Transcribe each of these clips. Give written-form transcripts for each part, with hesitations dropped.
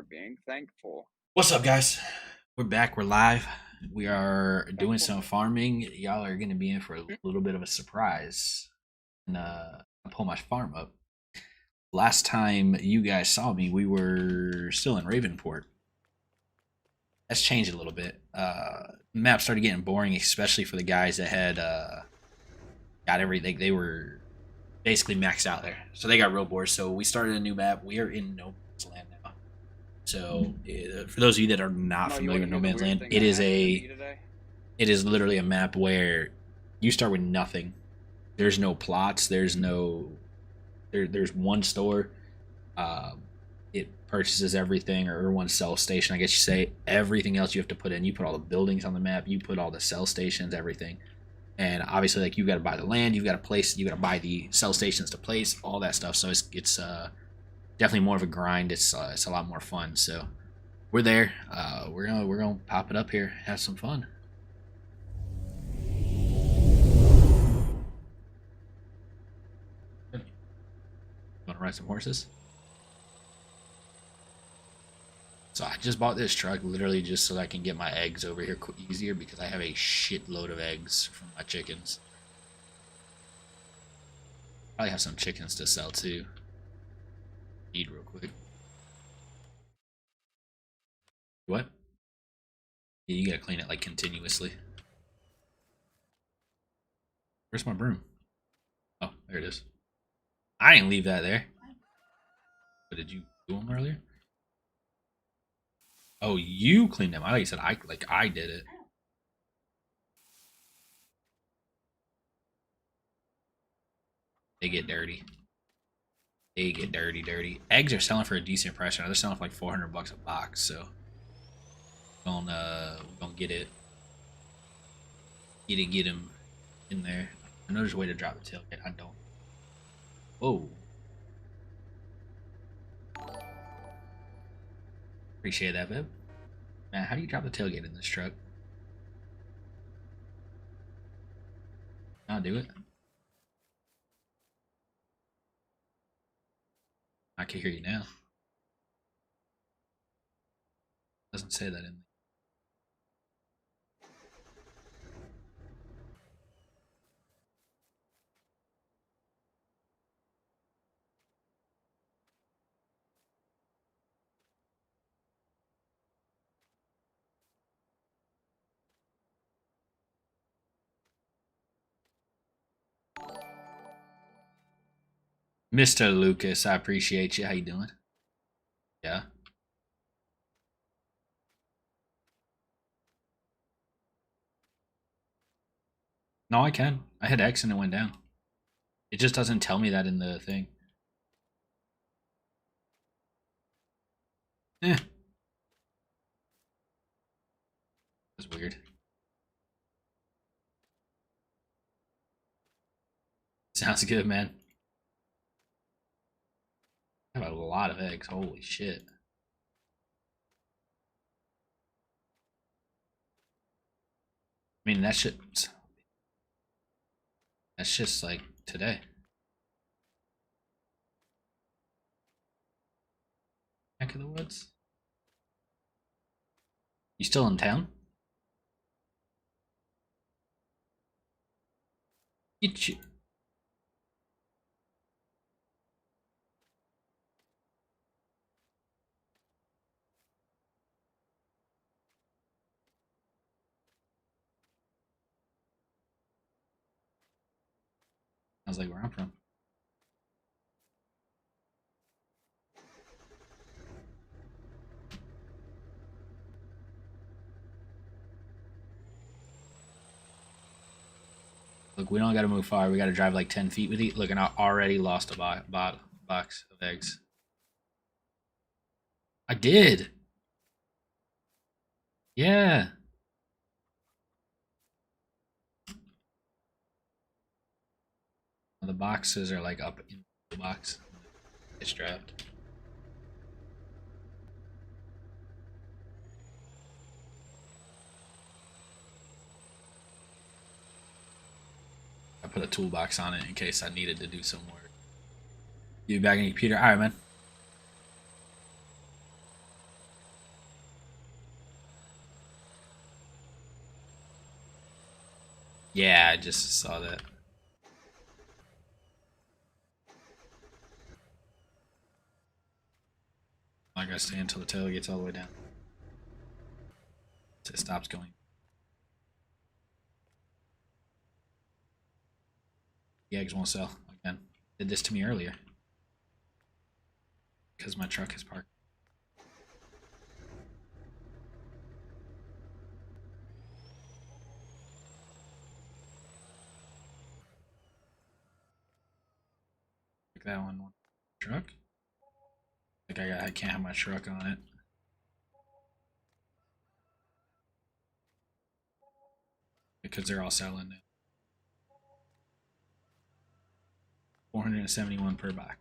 being thankful. What's up, guys? We're back. We're live. We are doing Thankful. some farming. Y'all are going to be in for a little bit of a surprise. And I pull my farm up. Last time you guys saw me, we were still in Ravenport. That's changed a little bit. Map started getting boring, especially for the guys that had got everything. They were basically maxed out there, so they got real bored. So we started a new map. We are in No Man's Land now. So, for those of you that are not No, you familiar want to with No hear the Man's weird Land, thing it that is happened to me a today? it is literally a map where you start with nothing. There's no plots. There's no there's one store. Um, it purchases everything, or one sell station, I guess you say. Everything else you have to put in. You put all the buildings on the map. You put all the sell stations, everything. And obviously, like, you got to buy the land. You've got to place. You got to buy the sell stations to place all that stuff. So it's definitely more of a grind. It's a lot more fun. So we're there. We're gonna pop it up here. Have some fun. Want to ride some horses? So I just bought this truck literally just so that I can get my eggs over here easier, because I have a shitload of eggs from my chickens. Probably have some chickens to sell too. Eat real quick. What? Yeah, you gotta clean it like continuously. Where's my broom? Oh, there it is. I didn't leave that there. But did you do them earlier? Oh, you cleaned them. I thought you said I did it. They get dirty. They get dirty. Eggs are selling for a decent price now. They're selling for like $400 a box. So we're gonna get him in there. I know there's a way to drop the tailgate. I don't. Whoa. Appreciate that, babe. Man, how do you drop the tailgate in this truck? I'll do it. I can hear you now. Doesn't say that in. Mr. Lucas, I appreciate you. How you doing? Yeah. No, I can. I hit X and it went down. It just doesn't tell me that in the thing. Eh, that's weird. Sounds good, man. I have a lot of eggs. Holy shit. I mean, that's just like today. Back of the woods. You still in town? Get you. I was like, where I'm from. Look, we don't got to move far. We got to drive like 10 feet with it. Look, and I already lost a box of eggs. I did. Yeah. The boxes are like up in the box. It's strapped. I put a toolbox on it in case I needed to do some work. You back in your computer? All right, man. Yeah, I just saw that. I gotta stay until the tail gets all the way down. So it stops going. The eggs won't sell again. Did this to me earlier because my truck is parked. Like that one. Truck. Like I can't have my truck on it because they're all selling it. 471 per box.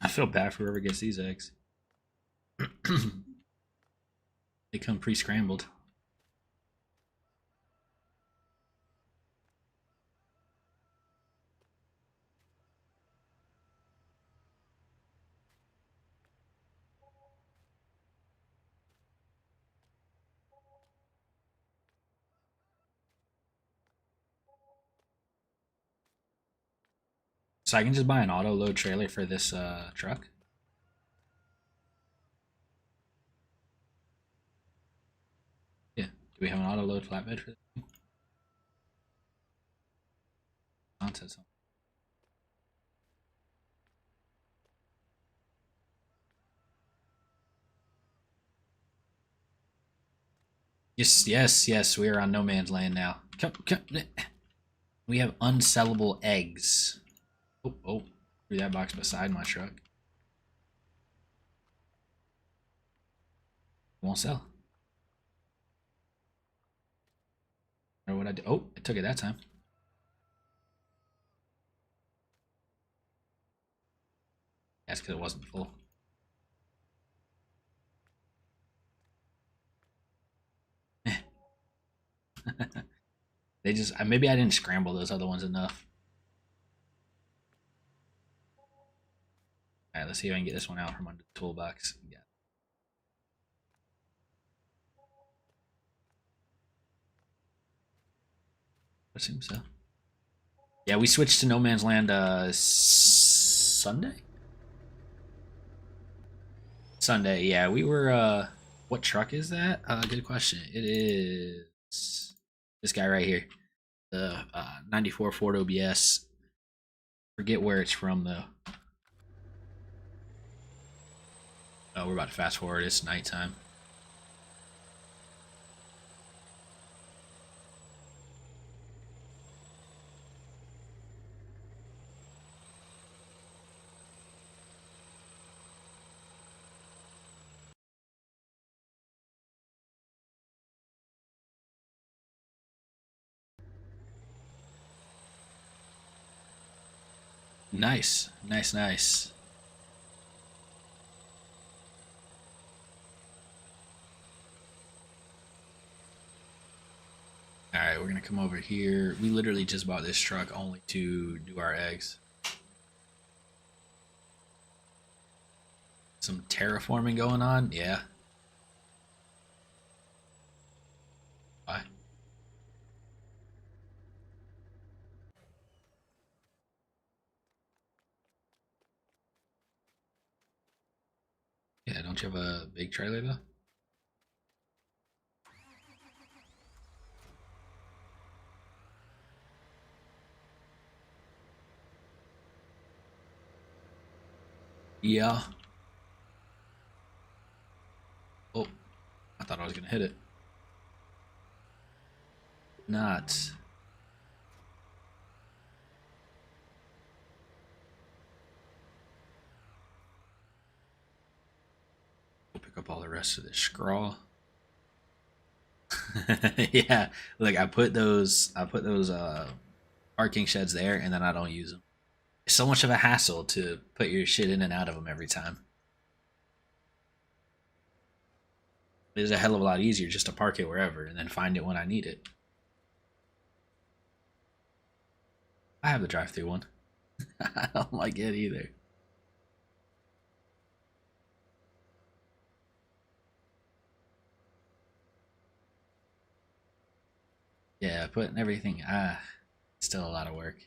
I feel bad for whoever gets these eggs. They come pre-scrambled. So I can just buy an auto load trailer for this truck. Yeah. Do we have an auto load flatbed for this? Nonsense. Yes, yes, yes. We are on no man's land now. Come, come. We have unsellable eggs. Oh, oh. Threw that box beside my truck. Won't sell. Or what I do? Oh, it took it that time. That's because it wasn't full. They just maybe I didn't scramble those other ones enough. All right, let's see if I can get this one out from under the toolbox. Yeah. I assume so. Yeah, we switched to No Man's Land Sunday? Sunday, yeah. We were what truck is that? Good question. It is this guy right here. The 94 Ford OBS. Forget where it's from though. Oh, we're about to fast forward. It's nighttime. Nice, nice, nice. All right, we're gonna come over here. We literally just bought this truck only to do our eggs. Some terraforming going on, yeah. Why? Yeah, don't you have a big trailer though? Yeah. Oh, I thought I was gonna hit it. Not. We'll pick up all the rest of this scrawl. Yeah, look, I put those parking sheds there, and then I don't use them. It's so much of a hassle to put your shit in and out of them every time. It's a hell of a lot easier just to park it wherever and then find it when I need it. I have the drive-through one. I don't like it either. Yeah, putting everything, still a lot of work.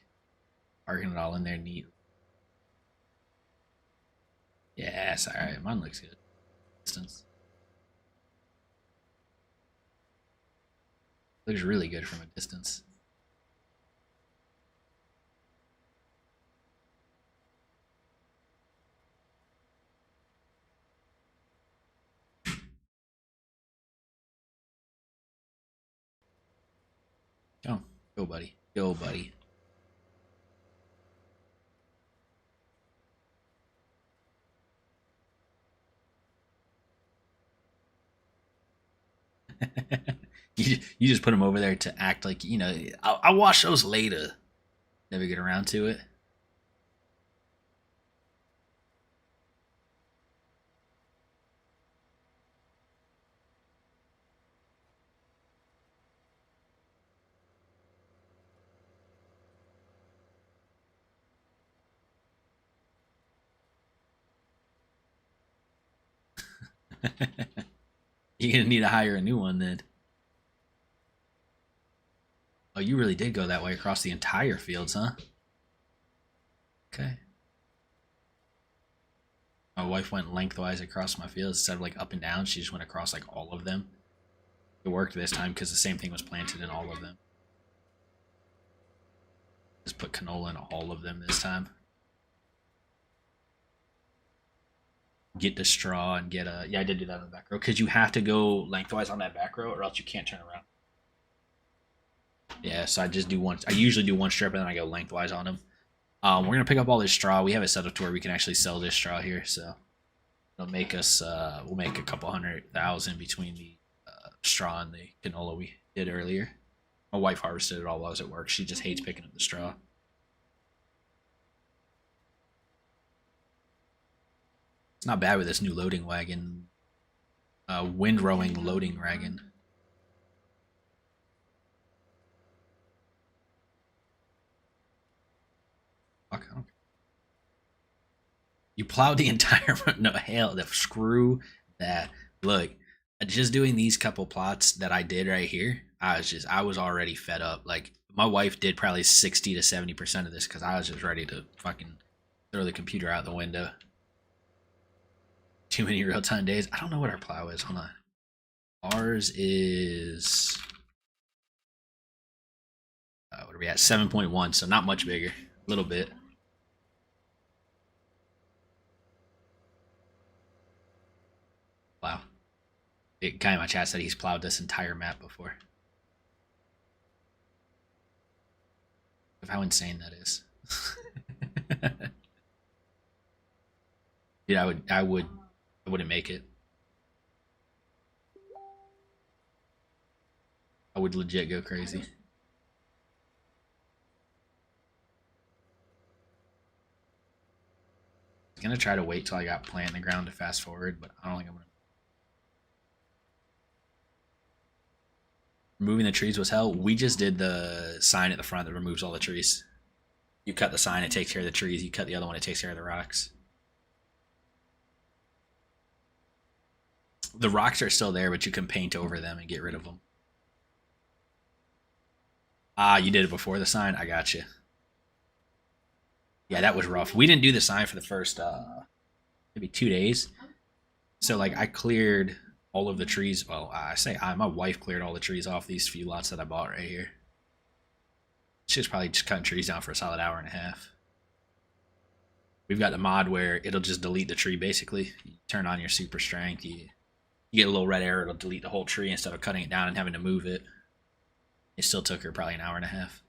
Parking it all in there neat. Yeah, it's alright. Mine looks good. Distance. Looks really good from a distance. Go. Go, buddy. Go, buddy. You just put them over there to act like, I'll wash those later. Never get around to it. You're gonna need to hire a new one then. Oh, you really did go that way across the entire fields, huh? Okay. My wife went lengthwise across my fields instead of like up and down. She just went across like all of them. It worked this time because the same thing was planted in all of them. Just put canola in all of them this time. Get the straw and get a... Yeah, I did do that on the back row because you have to go lengthwise on that back row or else you can't turn around. Yeah, so I just do one. I usually do one strip and then I go lengthwise on them. We're gonna pick up all this straw. We have it set up to where we can actually sell this straw here, so it'll make us. We'll make a couple $100,000 between the straw and the canola we did earlier. My wife harvested it all while I was at work. She just hates picking up the straw. It's not bad with this new loading wagon, windrowing loading wagon. Fuck, I don't care. You plowed the entire no hell. The screw that. Look, just doing these couple plots that I did right here. I was already fed up. Like my wife did probably 60 to 70% of this because I was just ready to fucking throw the computer out the window. Too many real time days. I don't know what our plow is. Hold on. Ours is what are we at? 7.1. So not much bigger. A little bit. Wow. The guy in my chat said he's plowed this entire map before. Of how insane that is. Yeah, I wouldn't make it. I would legit go crazy. I was gonna try to wait till I got plant in the ground to fast forward, but I don't think I'm gonna. Removing the trees was hell. We just did the sign at the front that removes all the trees. You cut the sign, it takes care of the trees. You cut the other one, it takes care of the rocks. The rocks are still there, but you can paint over them and get rid of them. Ah, you did it before the sign? I got you. Yeah, that was rough. We didn't do the sign for the first maybe 2 days. So like I cleared all of the trees. Well, my wife cleared all the trees off these few lots that I bought right here. She was probably just cutting trees down for a solid hour and a half. We've got the mod where it'll just delete the tree basically. You turn on your super strength, you get a little red arrow, it'll delete the whole tree instead of cutting it down and having to move it. It still took her probably an hour and a half.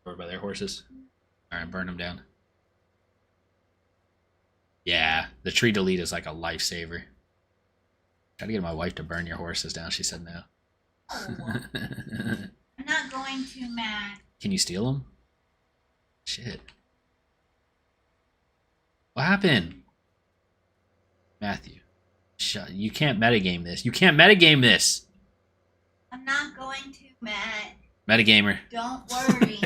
Over by their horses. Alright, burn them down. Yeah, the tree delete is like a lifesaver. Try to get my wife to burn your horses down. She said no. Oh. I'm not going to, Matt. Can you steal them? Shit. What happened? Matthew. You can't metagame this. You can't metagame this. I'm not going to, Matt. Metagamer. Don't worry.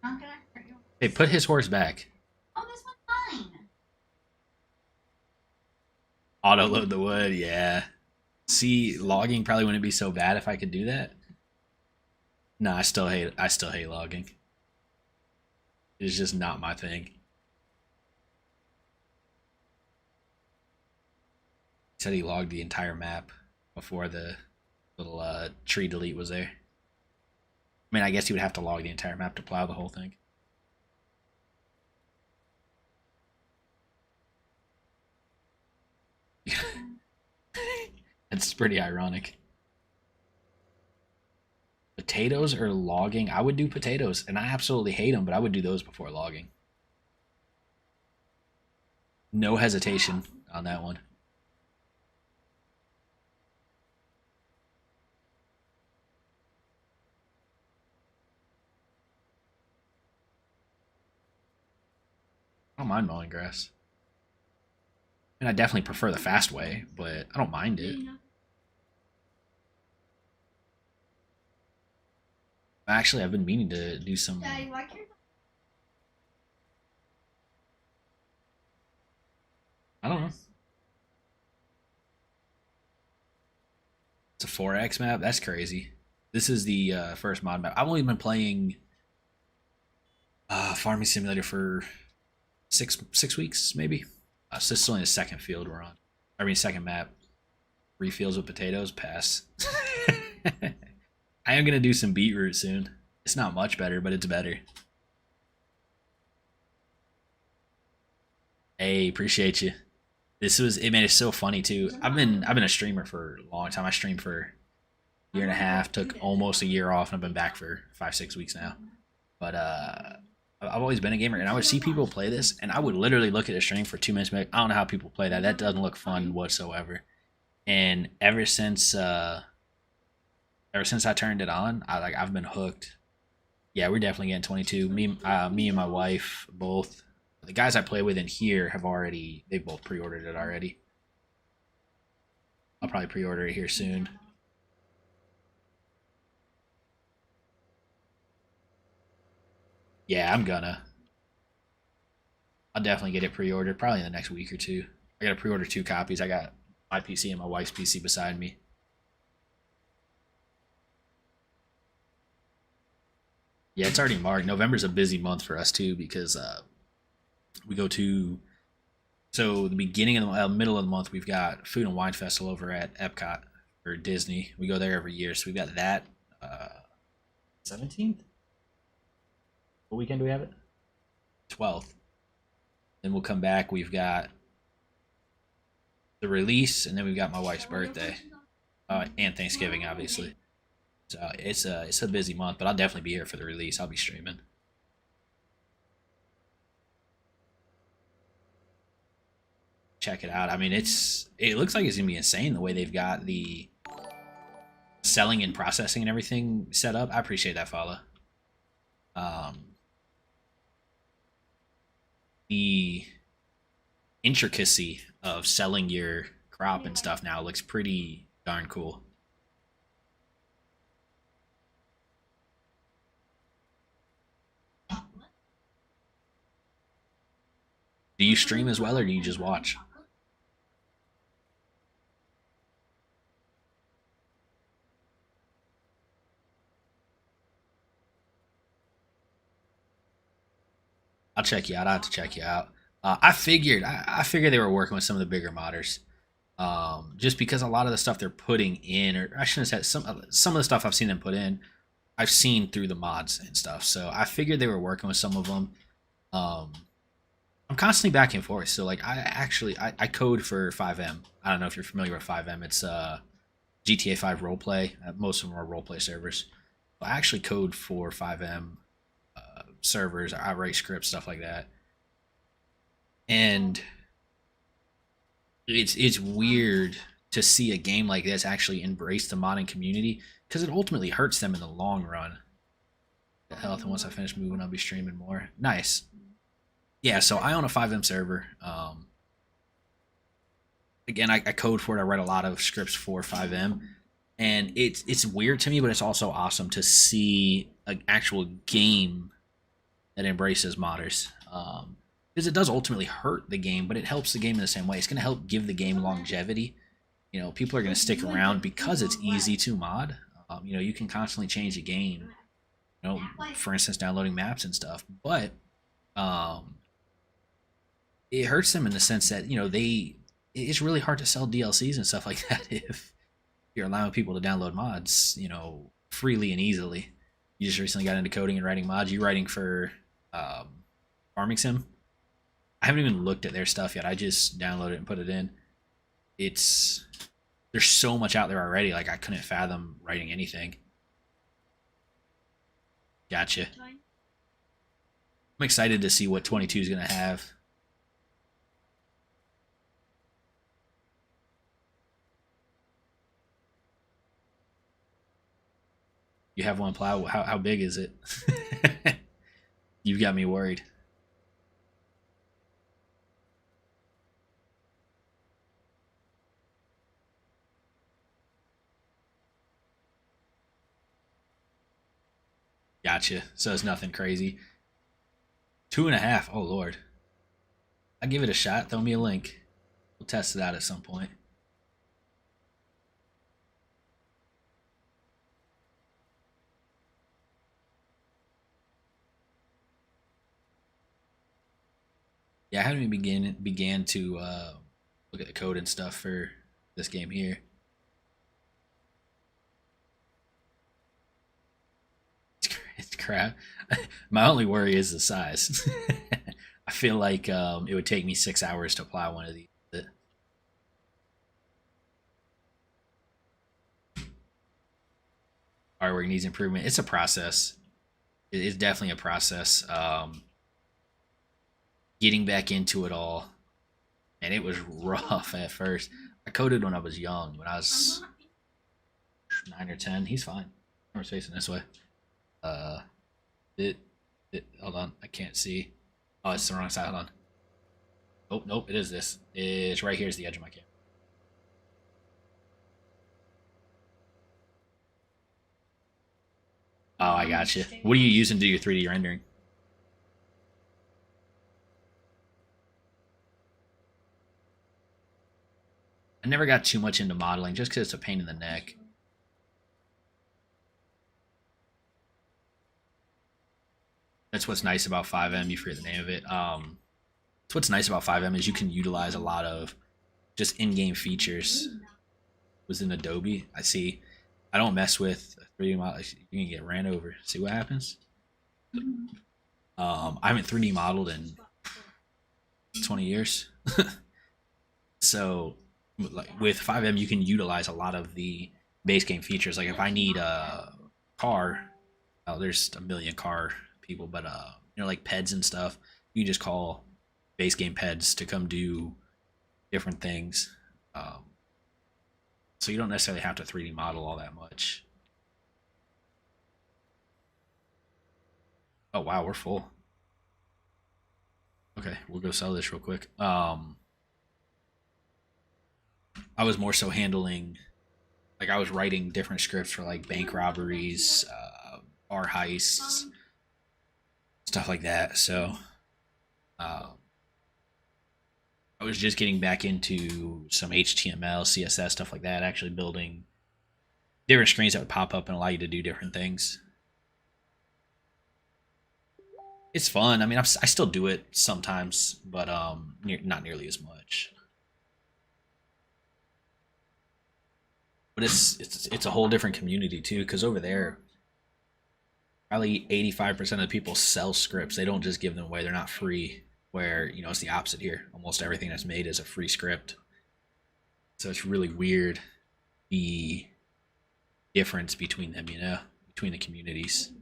I'm not gonna hurt you. Hey, put his horse back. Oh, this one's fine. Auto load the wood, yeah. See, logging probably wouldn't be so bad if I could do that. No, I still hate logging. It's just not my thing. He said he logged the entire map before the little tree delete was there. I mean, I guess he would have to log the entire map to plow the whole thing. It's pretty ironic. Potatoes or logging? I would do potatoes, and I absolutely hate them, but I would do those before logging. No hesitation on that one. I don't mind mowing grass. And I definitely prefer the fast way, but I don't mind it. Actually, I've been meaning to do some. Daddy, why can't I don't know. It's a 4X map? That's crazy. This is the first mod map. I've only been playing Farming Simulator for six weeks, maybe. So this is only the second field we're on. I mean, second map. 3 fields with potatoes, pass. I am going to do some beetroot soon. It's not much better, but it's better. Hey, appreciate you. It made it so funny too. I've been a streamer for a long time. I streamed for a year and a half, took almost a year off, and I've been back for 5-6 weeks now. But I've always been a gamer, and I would see people play this, and I would literally look at a stream for 2 minutes and be like, I don't know how people play that. That doesn't look fun whatsoever. And ever since I turned it on, I've been hooked. Yeah, we're definitely getting 22. Me and my wife both. The guys I play with in here they've both pre-ordered it already. I'll probably pre-order it here soon. Yeah, I'll definitely get it pre-ordered probably in the next week or two. I gotta pre-order 2 copies. I got my PC and my wife's PC beside me. Yeah, it's already marked. November's a busy month for us too because we go to the beginning of the middle of the month. We've got Food and Wine Festival over at Epcot or Disney. We go there every year, so we've got that. 17th. What weekend do we have it? 12th. Then we'll come back. We've got the release, and then we've got my wife's birthday, and Thanksgiving, obviously. So it's a busy month, but I'll definitely be here for the release. I'll be streaming. Check it out. I mean, it looks like it's gonna be insane the way they've got the selling and processing and everything set up. I appreciate that, follow. The intricacy of selling your crop and stuff now looks pretty darn cool. Do you stream as well, or do you just watch? I'll check you out. I have to check you out. I figured they were working with some of the bigger modders, just because a lot of the stuff they're putting in, or I shouldn't have said some of the stuff I've seen them put in, I've seen through the mods and stuff. So I figured they were working with some of them. I'm constantly back and forth. So like I code for 5M. I don't know if you're familiar with 5M. It's GTA 5 roleplay. Most of them are roleplay servers. I actually code for 5M servers. I write scripts, stuff like that. And it's weird to see a game like this actually embrace the modding community, because it ultimately hurts them in the long run. The health, and once I finish moving, I'll be streaming more. Nice. Yeah, so I own a 5M server. again, I code for it. I write a lot of scripts for 5M, and it's weird to me, but it's also awesome to see an actual game that embraces modders. Because it does ultimately hurt the game, but it helps the game in the same way. It's going to help give the game longevity. You know, people are going to stick around because it's easy to mod. You know, you can constantly change the game. You know, for instance, downloading maps and stuff. But um, it hurts them in the sense that it's really hard to sell DLCs and stuff like that if you're allowing people to download mods, freely and easily. You just recently got into coding and writing mods. You writing for um, Farming Sim? I haven't even looked at their stuff yet. I just downloaded it and put it in. There's so much out there already. Like I couldn't fathom writing anything. Gotcha. I'm excited to see what 22 is going to have. You have one plow. How big is it? You got me worried. Gotcha. So it's nothing crazy. 2.5. Oh Lord. I'll give it a shot. Throw me a link. We'll test it out at some point. Yeah, I haven't even began to look at the code and stuff for this game here. It's crap. My only worry is the size. I feel like it would take me 6 hours to apply one of these. Artwork needs improvement. It's a process. It's definitely a process. Getting back into it all, and it was rough at first. I coded when I was young, when I was 9 or 10. He's fine. I was facing this way. Uh, it, Hold on, I can't see. Oh, it's the wrong side. Hold on. Oh, nope, it is this. It's right here is the edge of my camera. Oh, I got you. What are you using to do your 3D rendering? I never got too much into modeling just because it's a pain in the neck. That's what's nice about 5M. You forget the name of it. That's what's nice about 5M is you can utilize a lot of just in-game features. Was in Adobe. I see. I don't mess with 3D model. You can get ran over. See what happens. I haven't 3D modeled in 20 years. So, like with 5M, you can utilize a lot of the base game features. Like if I need a car, there's a million car people, but like peds and stuff, you can just call base game peds to come do different things. So you don't necessarily have to 3D model all that much. Oh wow, we're full. Okay, we'll go sell this real quick. I was more so handling, like I was writing different scripts for like bank robberies, bar heists, stuff like that. So uh, I was just getting back into some HTML, CSS, stuff like that, actually building different screens that would pop up and allow you to do different things. It's fun. I mean, I still do it sometimes, but not nearly as much. But it's a whole different community too, because over there, probably 85% of the people sell scripts. They don't just give them away. They're not free. Where it's the opposite here. Almost everything that's made is a free script. So it's really weird the difference between them. Between the communities.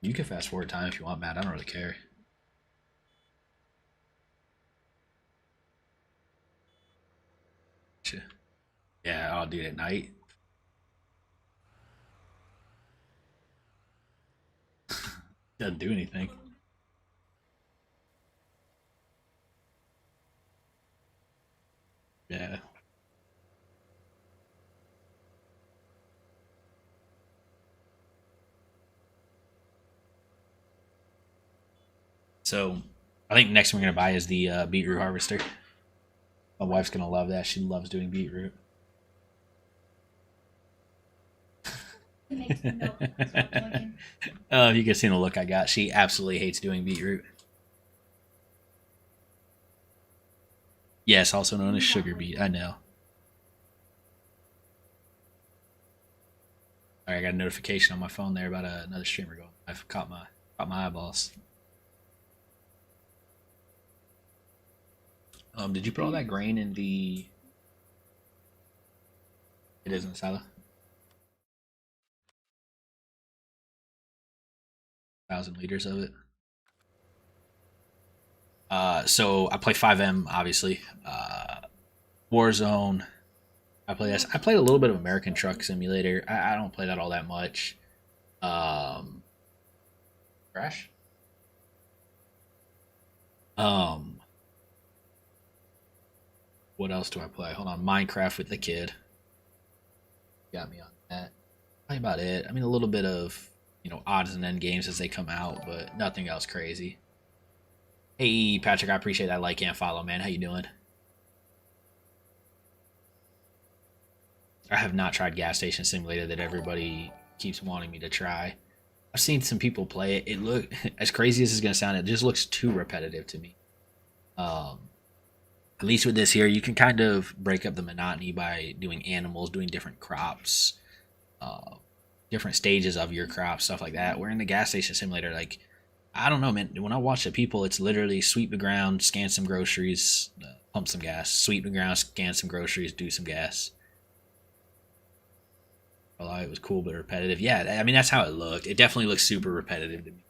You can fast forward time if you want, Matt. I don't really care. Yeah, I'll do it at night. Doesn't do anything. So I think next one we're gonna buy is the beetroot harvester. My wife's gonna love that. She loves doing beetroot. It makes me milk. That's what I'm looking. You can see the look I got. She absolutely hates doing beetroot. Yes, also known as sugar beet. I know. All right, I got a notification on my phone there about another streamer going. I've caught my eyeballs. Did you put all that grain in the? It is in the silo. 1,000 liters of it. So I play 5M obviously. Warzone. I play this. I played a little bit of American Truck Simulator. I don't play that all that much. Crash. What else do I play? Hold on, Minecraft with the kid. Got me on that. Probably about it. I mean, a little bit of odds and end games as they come out, but nothing else crazy. Hey Patrick, I appreciate that like and follow, man. How you doing? I have not tried Gas Station Simulator that everybody keeps wanting me to try. I've seen some people play it. It look as crazy as it's gonna sound. It just looks too repetitive to me. At least with this here, you can kind of break up the monotony by doing animals, doing different crops, different stages of your crop, stuff like that. Where in the Gas Station Simulator, like, I don't know, man. When I watch the people, it's literally sweep the ground, scan some groceries, pump some gas, sweep the ground, scan some groceries, do some gas. Well, it was cool but repetitive. Yeah, I mean that's how it looked. It definitely looks super repetitive to me.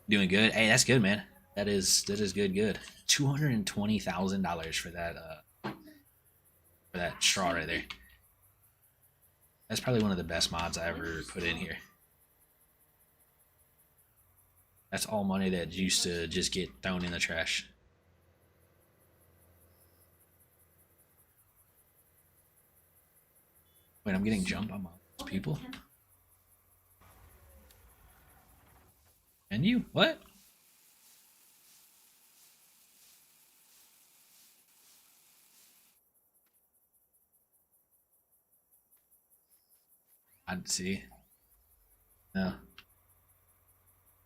Doing good. Hey, that's good, man. That is good. Good. $220,000 for that straw right there. That's probably one of the best mods I ever put in here. That's all money that used to just get thrown in the trash. Wait, I'm getting jumped on my people. And you? What? I'd see. No.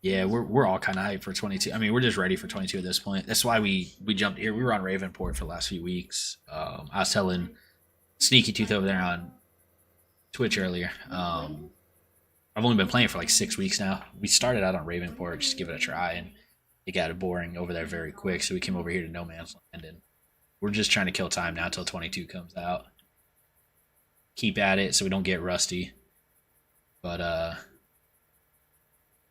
Yeah, we're all kind of hyped for 22. I mean, we're just ready for 22 at this point. That's why we jumped here. We were on Ravenport for the last few weeks. I was telling Sneaky Tooth over there on Twitch earlier. I've only been playing for like 6 weeks now. We started out on Ravenport just to give it a try, and it got boring over there very quick. So we came over here to No Man's Land, and we're just trying to kill time now till 22 comes out. Keep at it so we don't get rusty. But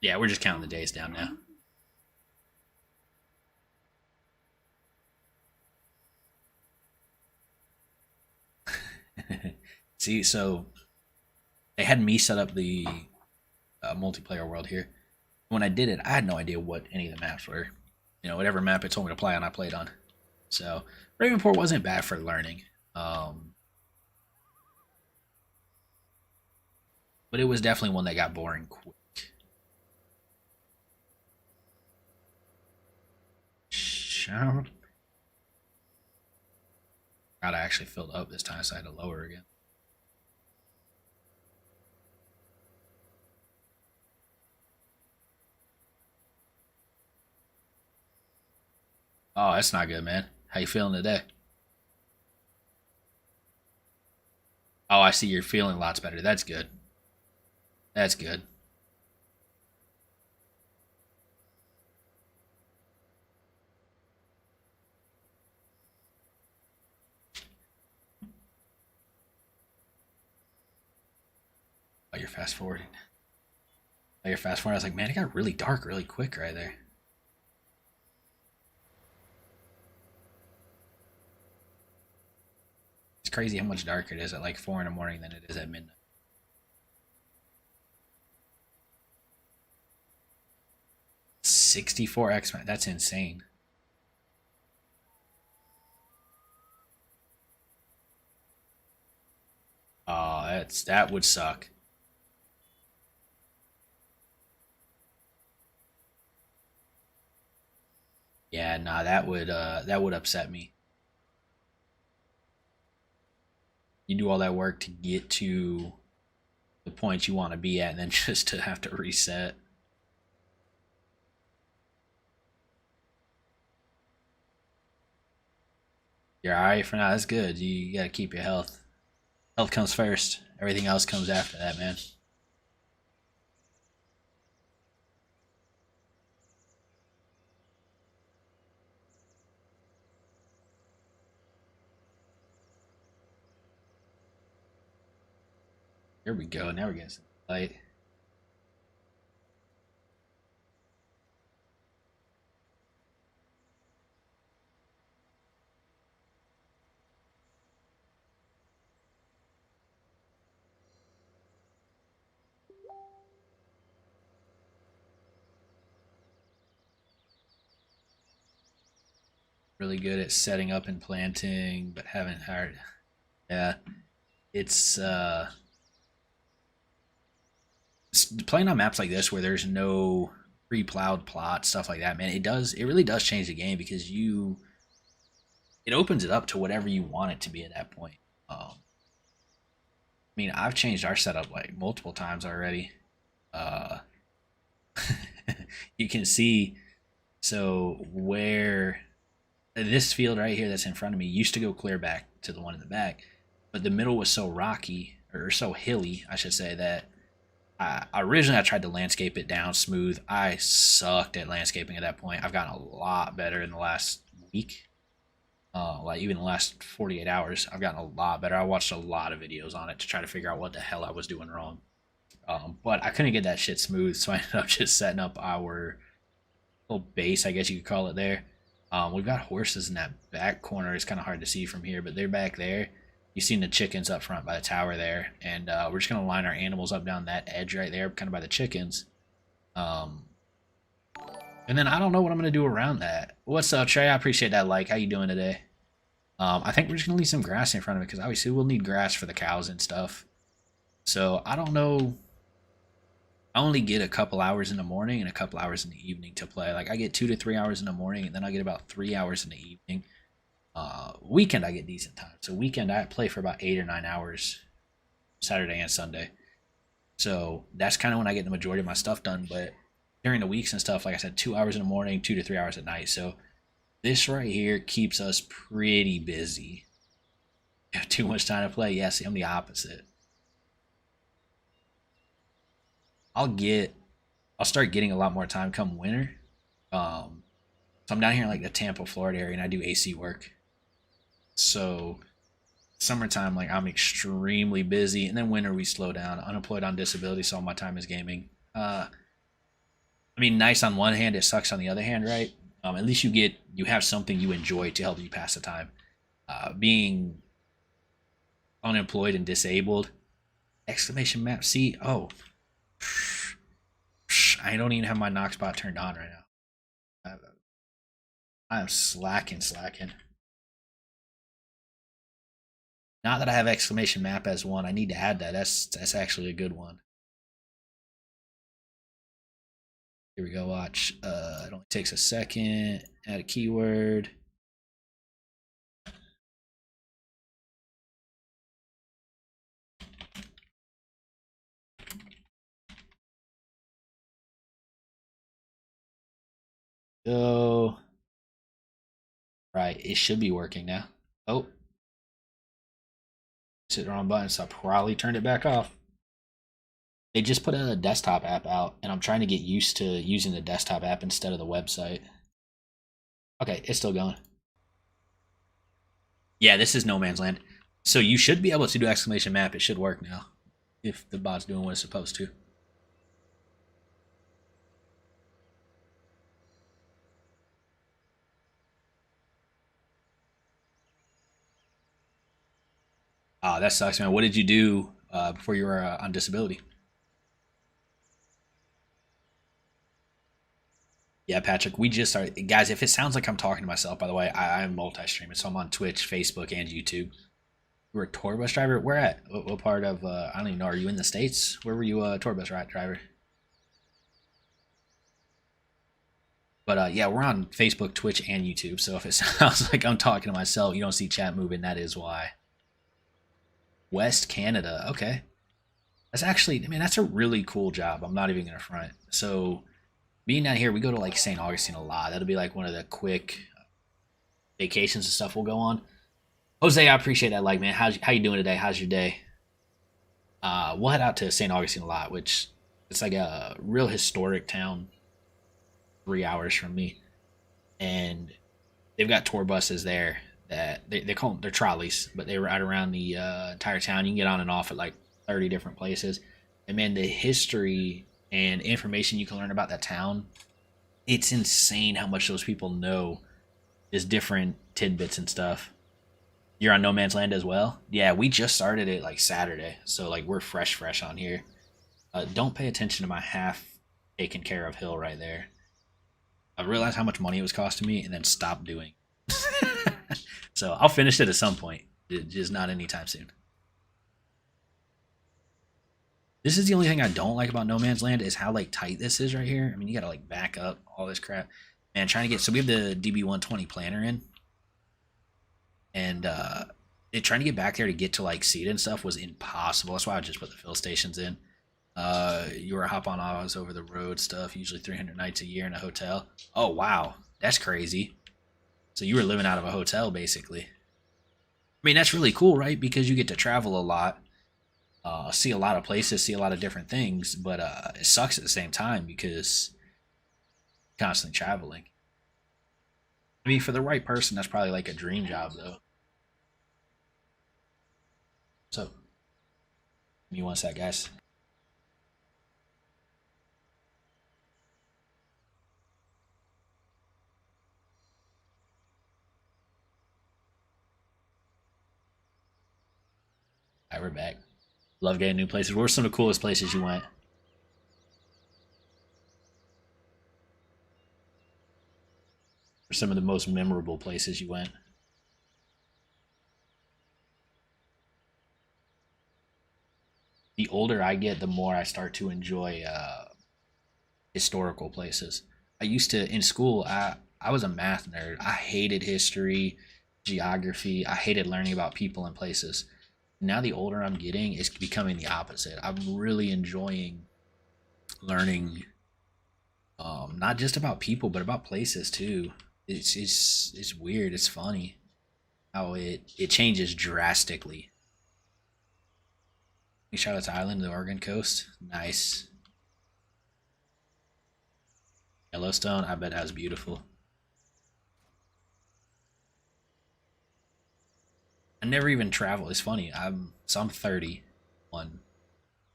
yeah, we're just counting the days down now. See, so they had me set up the multiplayer world here. When I did it, I had no idea what any of the maps were. Whatever map it told me to play on, I played on. So Ravenport wasn't bad for learning. But it was definitely one that got boring quick. God, I actually filled up this time, so I had to lower again. Oh, that's not good, man. How you feeling today? Oh, I see you're feeling lots better. That's good. That's good. Oh, you're fast forwarding. Oh, you're fast forwarding. I was like, man, it got really dark really quick right there. It's crazy how much darker it is at like 4 in the morning than it is at midnight. 64 X, that's insane. Oh, that would suck. Yeah, nah, that would upset me. You do all that work to get to the point you want to be at, and then just to have to reset. You're all right for now. That's good. You gotta keep your health. Health comes first. Everything else comes after that, man. Here we go. Now we're getting some light. Really good at setting up and planting, but haven't hired. Yeah, it's playing on maps like this where there's no pre-plowed plot stuff like that. Man, it really does change the game because it opens it up to whatever you want it to be at that point. I mean, I've changed our setup like multiple times already. Uh, you can see so where this field right here that's in front of me used to go clear back to the one in the back, but the middle was so rocky or so hilly, I should say, that originally I tried to landscape it down smooth. I sucked at landscaping at that point. I've gotten a lot better in the last week. Like even the last 48 hours, I've gotten a lot better. I watched a lot of videos on it to try to figure out what the hell I was doing wrong. But I couldn't get that shit smooth, so I ended up just setting up our little base, I guess you could call it there. We've got horses in that back corner. It's kind of hard to see from here, but they're back there. You've seen the chickens up front by the tower there, and we're just going to line our animals up down that edge right there, kind of by the chickens. And then I don't know what I'm going to do around that. What's up, Trey? I appreciate that like. How you doing today? I think we're just going to leave some grass in front of it because obviously we'll need grass for the cows and stuff. So I don't know. I only get a couple hours in the morning and a couple hours in the evening to play. Like I get 2 to 3 hours in the morning, and then I get about 3 hours in the evening. Weekend I get decent time. So weekend I play for about 8 or 9 hours, Saturday and Sunday. So that's kind of when I get the majority of my stuff done. But during the weeks and stuff, like I said, 2 hours in the morning, 2 to 3 hours at night. So this right here keeps us pretty busy. Have too much time to play? Yeah, see, I'm the opposite. I'll start getting a lot more time come winter. So I'm down here in like the Tampa, Florida area, and I do AC work. So summertime, like I'm extremely busy, and then winter we slow down. Unemployed on disability, so all my time is gaming. I mean, nice on one hand, it sucks on the other hand, right? At least you have something you enjoy to help you pass the time. Being unemployed and disabled, exclamation map. See, oh, I don't even have my knock spot turned on right now. I'm slacking. Not that I have exclamation map as one. I need to add that. That's actually a good one. Here we go. Watch. It only takes a second. Add a keyword. Go. Right. It should be working now. Oh, hit the wrong button, so I probably turned it back off. They just put a desktop app out, and I'm trying to get used to using the desktop app instead of the website. Okay, it's still going. Yeah, this is no man's land. So you should be able to do exclamation map. It should work now if the bot's doing what it's supposed to. Ah, that sucks, man. What did you do before you were on disability? Yeah, Patrick, we just started. Guys, if it sounds like I'm talking to myself, by the way, I'm multi-streaming, so I'm on Twitch, Facebook, and YouTube. You were a tour bus driver? Where at? What part of, I don't even know, are you in the States? Where were you a tour bus driver? But yeah, we're on Facebook, Twitch, and YouTube. So if it sounds like I'm talking to myself, you don't see chat moving, that is why. West Canada, okay. That's actually, I mean, that's a really cool job. I'm not even gonna front. So being down here, we go to like St. Augustine a lot. That'll be like one of the quick vacations and stuff we'll go on. Jose, I appreciate that. Like, man, how you doing today? How's your day? We'll head out to St. Augustine a lot, which it's like a real historic town, 3 hours from me, and they've got tour buses there that they call them, they're trolleys, but they ride around the entire town. You can get on and off at like 30 different places, and man, the history and information you can learn about that town, it's insane how much those people know. Is different tidbits and stuff. You're on No Man's Land as well? Yeah, we just started it like Saturday, so like we're fresh on here. Don't pay attention to my half taken care of hill right there. I realized how much money it was costing me and then stopped doing. So I'll finish it at some point, just not anytime soon. This is the only thing I don't like about No Man's Land is how like tight this is right here. I mean, you gotta like back up all this crap. Man, trying to get, so we have the DB120 planner in, and trying to get back there to get to like seat and stuff was impossible. That's why I just put the fill stations in. You were hop on autos over the road stuff, usually 300 nights a year in a hotel. Oh wow, that's crazy. So you were living out of a hotel basically. I mean, that's really cool, right? Because you get to travel a lot, see a lot of places, see a lot of different things, but it sucks at the same time because constantly traveling. I mean, for the right person, that's probably like a dream job, though. So, give me one sec, guys. All right, we're back. Love getting new places. Where were some of the coolest places you went? Or some of the most memorable places you went? The older I get, the more I start to enjoy historical places. I used to in school. I was a math nerd. I hated history, geography. I hated learning about people and places. Now the older I'm getting, it's becoming the opposite. I'm really enjoying learning, not just about people, but about places too. It's weird. It's funny how it changes drastically. Charlotte's Island, the Oregon coast, nice. Yellowstone, I bet that was beautiful. I never even traveled. It's funny. I'm 31,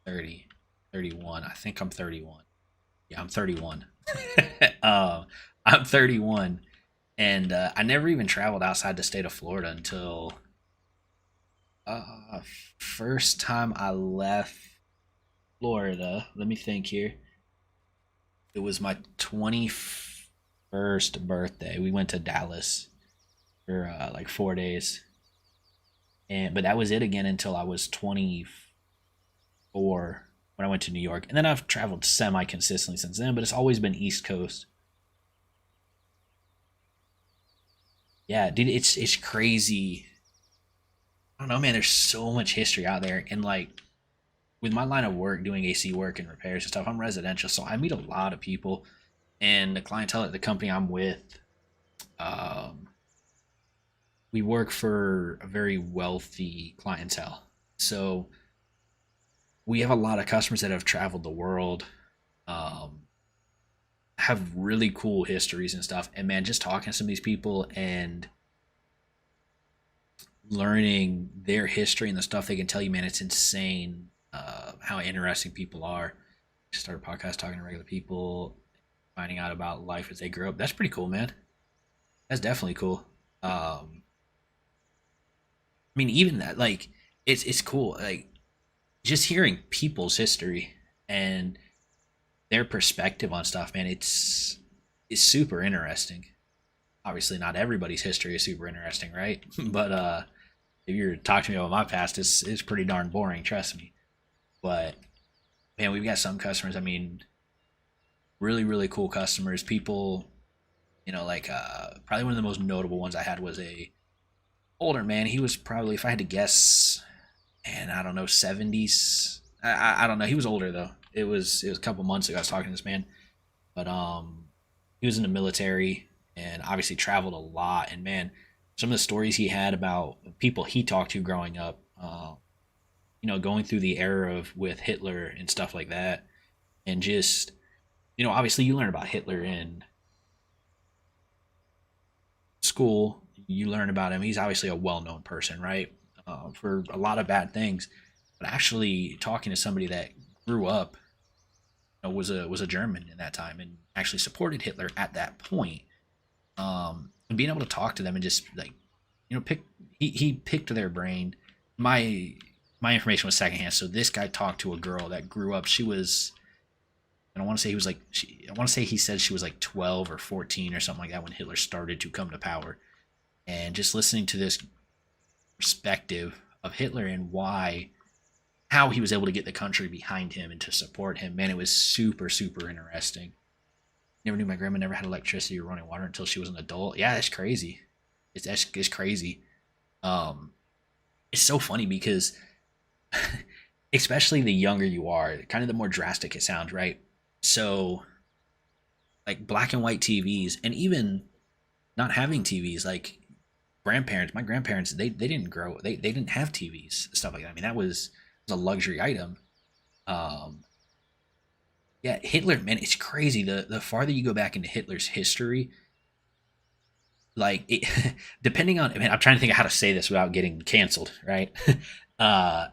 30, 31. I think I'm 31. Yeah, I'm 31. uh, I'm 31, and I never even traveled outside the state of Florida until uh, first time I left Florida. Let me think here. It was my 21st birthday. We went to Dallas for like 4 days, and but that was it again until I was 24 when I went to New York. And then I've traveled semi consistently since then, but it's always been East Coast. Yeah, dude, it's crazy. I don't know, man. There's so much history out there, and like with my line of work, doing AC work and repairs and stuff, I'm residential, so I meet a lot of people, and the clientele at the company I'm with, um, we work for a very wealthy clientele. So we have a lot of customers that have traveled the world, um, have really cool histories and stuff. And man, just talking to some of these people and learning their history and the stuff they can tell you, man, it's insane how interesting people are. Start a podcast talking to regular people, finding out about life as they grow up. That's pretty cool, man. That's definitely cool. I mean, even that, like, it's cool. Like, just hearing people's history and their perspective on stuff, man, it's super interesting. Obviously, not everybody's history is super interesting, right? But if you're talking to me about my past, it's pretty darn boring, trust me. But man, we've got some customers. I mean, really, really cool customers. People. like probably one of the most notable ones I had was a older man. He was probably, if I had to guess, and I don't know, 70s. I don't know. He was older though. It was a couple months ago. I was talking to this man, but he was in the military and obviously traveled a lot. And man, some of the stories he had about people he talked to growing up, going through the era of with Hitler and stuff like that, and just obviously you learn about Hitler in school. You learn about him. He's obviously a well-known person, right? For a lot of bad things, but actually talking to somebody that grew up, was a German in that time and actually supported Hitler at that point, and being able to talk to them and just like, pick he picked their brain. My information was secondhand, so this guy talked to a girl that grew up. She was, and I want to say he was like, I want to say he said she was like 12 or 14 or something like that when Hitler started to come to power, and just listening to this perspective of Hitler and how he was able to get the country behind him and to support him. Man, it was super, super interesting. Never knew my grandma never had electricity or running water until she was an adult. Yeah, that's crazy. It's crazy. Um, it's so funny because, especially the younger you are, kind of the more drastic it sounds, right? So, like black and white TVs, and even not having TVs, like my grandparents, they didn't they didn't have TVs, stuff like that. I mean, that was a luxury item. Um, yeah, Hitler, man, it's crazy. The farther you go back into Hitler's history, like it, depending on, I mean, I'm trying to think of how to say this without getting canceled, right? uh,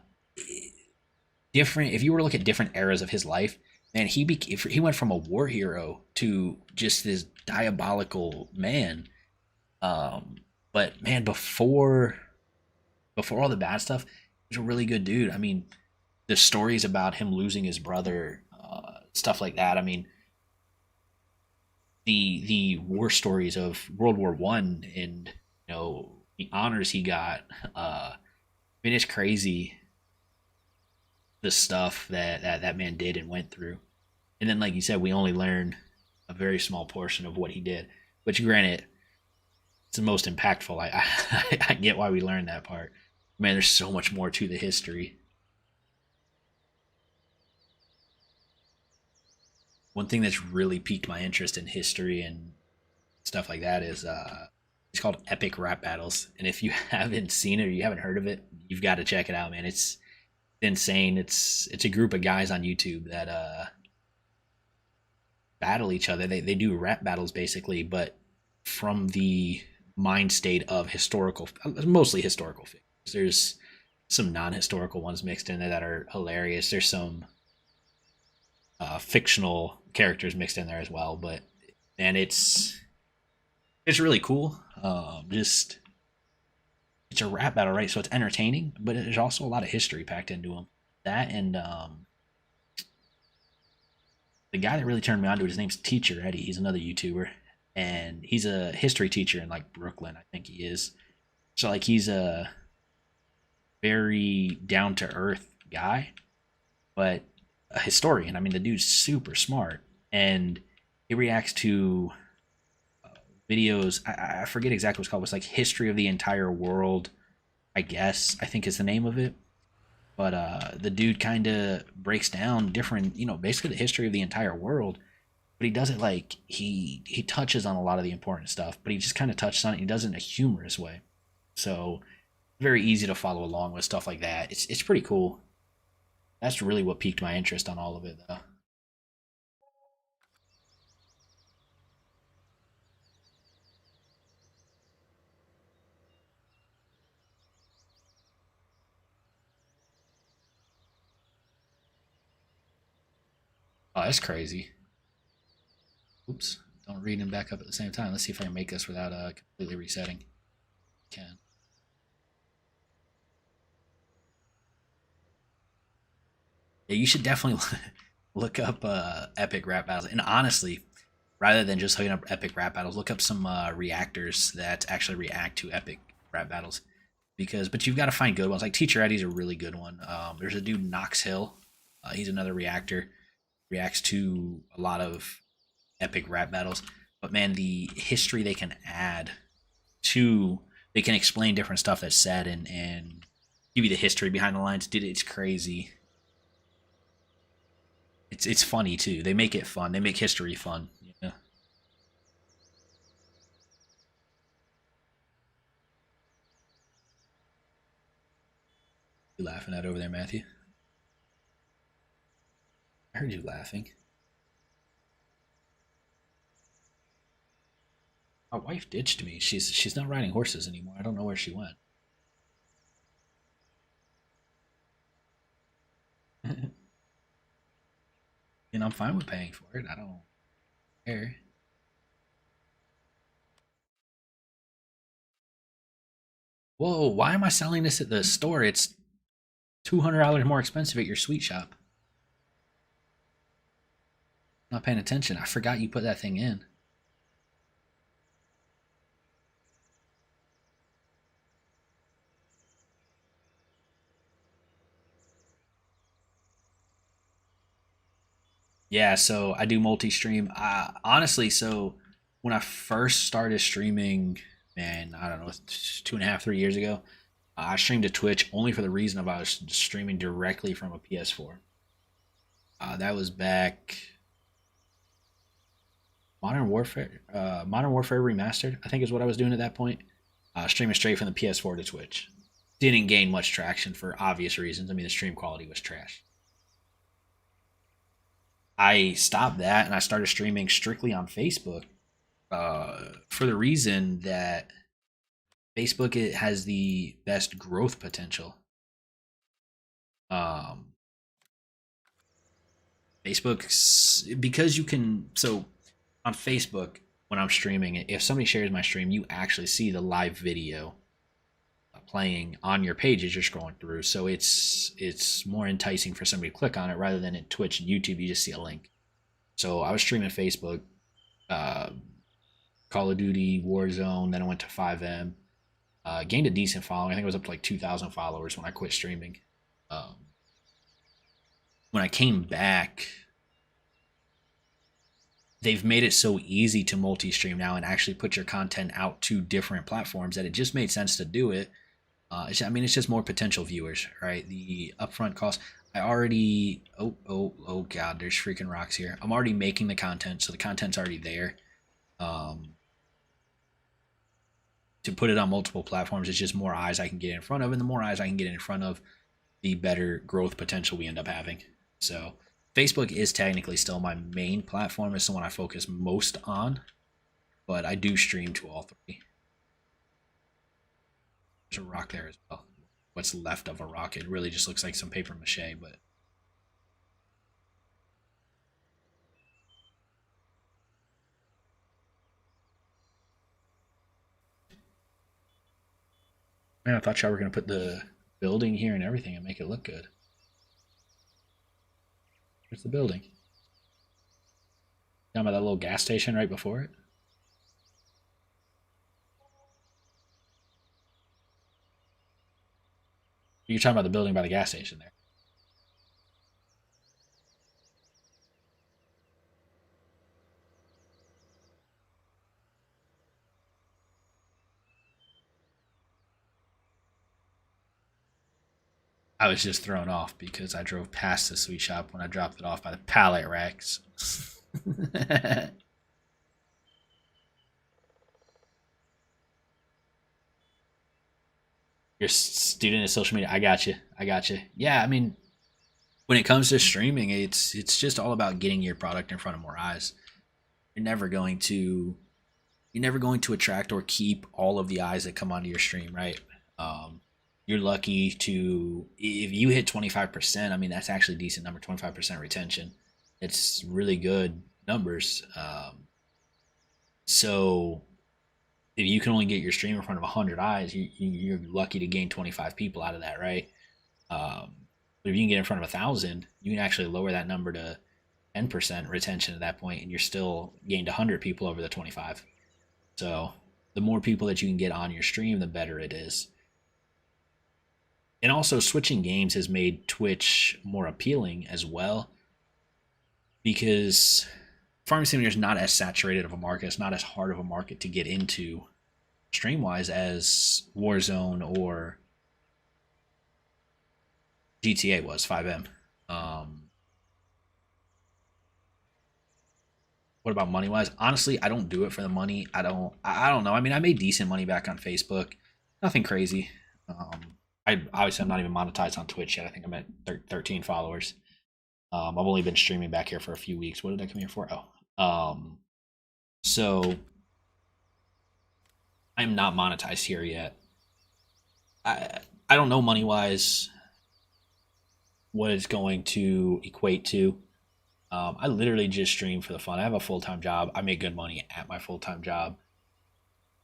Different. If you were to look at different eras of his life, man, he went from a war hero to just this diabolical man. Um, but man, before all the bad stuff, he was a really good dude. I mean, the stories about him losing his brother, stuff like that. I mean, the war stories of World War I, and the honors he got. I mean, it's crazy the stuff that man did and went through. And then, like you said, we only learn a very small portion of what he did. But granted, it's the most impactful. I get why we learned that part. Man, there's so much more to the history. One thing that's really piqued my interest in history and stuff like that is it's called epic rap battles. And if you haven't seen it or you haven't heard of it, you've got to check it out, man. It's insane. It's a group of guys on YouTube that battle each other. They do rap battles basically, but from the mind state of mostly historical figures. There's some non-historical ones mixed in there that are hilarious. There's some fictional characters mixed in there as well, but and it's really cool. Just it's a rap battle, right? So it's entertaining, but there's also a lot of history packed into them. That and the guy that really turned me on to it, his name's Teacher Eddie. He's another YouTuber, and he's a history teacher in like Brooklyn, I think he is. So like he's a very down to earth guy, but a historian. I mean, the dude's super smart, and he reacts to videos. I forget exactly what it's called. It's like history of the entire world, I guess. I think is the name of it. But the dude kind of breaks down different, basically the history of the entire world. But he does it like he touches on a lot of the important stuff, but he just kind of touches on it. He does it in a humorous way, so very easy to follow along with stuff like that. It's pretty cool. That's really what piqued my interest on all of it, though. Oh, that's crazy. Oops. Don't read and back up at the same time. Let's see if I can make this without completely resetting. Can. Yeah, you should definitely look up epic rap battles. And honestly, rather than just looking up epic rap battles, look up some reactors that actually react to epic rap battles. But you've got to find good ones. Like Teacher Eddie's a really good one. There's a dude Knox Hill. He's another reactor. Reacts to a lot of epic rap battles. But man, the history they can add to, they can explain different stuff that's said and give you the history behind the lines. Dude, it's crazy. It's funny too. They make it fun. They make history fun. Yeah. You laughing at over there, Matthew? I heard you laughing. My wife ditched me. She's not riding horses anymore. I don't know where she went. And I'm fine with paying for it. I don't care. Whoa, why am I selling this at the store? It's $200 more expensive at your sweet shop. Not paying attention. I forgot you put that thing in. Yeah, so I do multi-stream. Honestly, so when I first started streaming, man, I don't know, 2.5, 3 years ago, I streamed to Twitch only for the reason of I was streaming directly from a PS4. That was back Modern Warfare Remastered, I think is what I was doing at that point. Streaming straight from the PS4 to Twitch. Didn't gain much traction for obvious reasons. I mean, the stream quality was trash. I stopped that and I started streaming strictly on Facebook for the reason that Facebook, it has the best growth potential. Um, Facebook, because you can, so on Facebook, when I'm streaming, if somebody shares my stream, you actually see the live video playing on your page as you're scrolling through. So it's more enticing for somebody to click on it rather than at Twitch and YouTube, you just see a link. So I was streaming Facebook, uh, Call of Duty, Warzone. Then I went to 5M. Gained a decent following. I think it was up to like 2,000 followers when I quit streaming. Um, when I came back, they've made it so easy to multi-stream now and actually put your content out to different platforms that it just made sense to do it. I mean, it's just more potential viewers, right? The upfront cost. I already. Oh God! There's freaking rocks here. I'm already making the content, so the content's already there. Um, to put it on multiple platforms, it's just more eyes I can get in front of, and the more eyes I can get in front of, the better growth potential we end up having. So Facebook is technically still my main platform. It's the one I focus most on, but I do stream to all three. There's a rock there as well. What's left of a rock? It really just looks like some paper mache, but man, I thought y'all were gonna put the building here and everything and make it look good. Where's the building? Down by that little gas station right before it. You're talking about the building by the gas station there. I was just thrown off because I drove past the sweet shop when I dropped it off by the pallet racks. You're a student of social media. I got you. I got you. Yeah, I mean, when it comes to streaming, it's just all about getting your product in front of more eyes. You're never going to you're never going to attract or keep all of the eyes that come onto your stream, right? Um, you're lucky to, if you hit 25%. I mean, that's actually a decent number. 25% retention. It's really good numbers. So if you can only get your stream in front of 100 eyes, you're lucky to gain 25 people out of that, right? Um, but if you can get in front of 1,000, you can actually lower that number to 10% retention at that point, and you're still gained 100 people over the 25. So the more people that you can get on your stream, the better it is. And also, switching games has made Twitch more appealing as well, because farming simulator is not as saturated of a market. It's not as hard of a market to get into stream wise as Warzone or GTA was 5M. Um, what about money wise? Honestly, I don't do it for the money. I don't know. I mean, I made decent money back on Facebook. Nothing crazy. I obviously I'm not even monetized on Twitch yet. I think I'm at 13 followers. I've only been streaming back here for a few weeks. What did I come here for? Oh, so I'm not monetized here yet. I don't know money wise what it's going to equate to. I literally just stream for the fun. I have a full time job. I make good money at my full time job.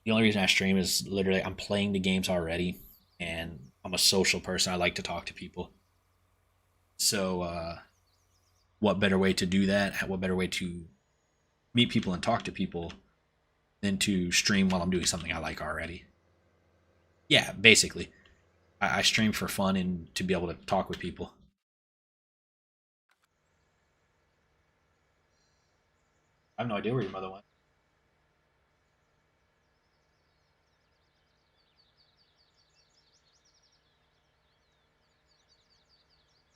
The only reason I stream is literally I'm playing the games already, and I'm a social person. I like to talk to people. So, what better way to do that? What better way to meet people and talk to people than to stream while I'm doing something I like already? Yeah, basically, I stream for fun and to be able to talk with people. I have no idea where your mother went.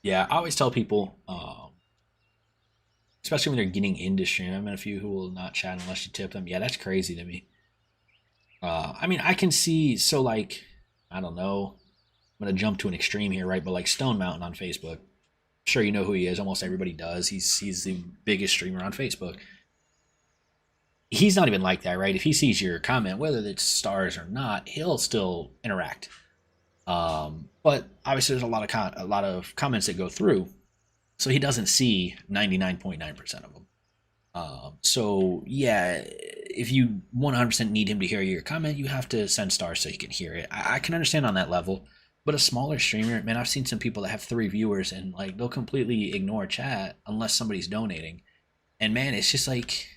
Yeah, I always tell people, especially when they're getting into stream. I met a few who will not chat unless you tip them. Yeah, that's crazy to me. I mean, I can see. So, like, I don't know. I'm gonna jump to an extreme here, right? But like Stone Mountain on Facebook, I'm sure you know who he is. Almost everybody does. He's the biggest streamer on Facebook. He's not even like that, right? If he sees your comment, whether it's stars or not, he'll still interact. But obviously, there's a lot of comments that go through, so he doesn't see 99.9% of them. So yeah, if you 100% need him to hear your comment, you have to send stars so he can hear it. I can understand on that level, but a smaller streamer, man, I've seen some people that have 3 viewers and like they'll completely ignore chat unless somebody's donating. And man, it's just like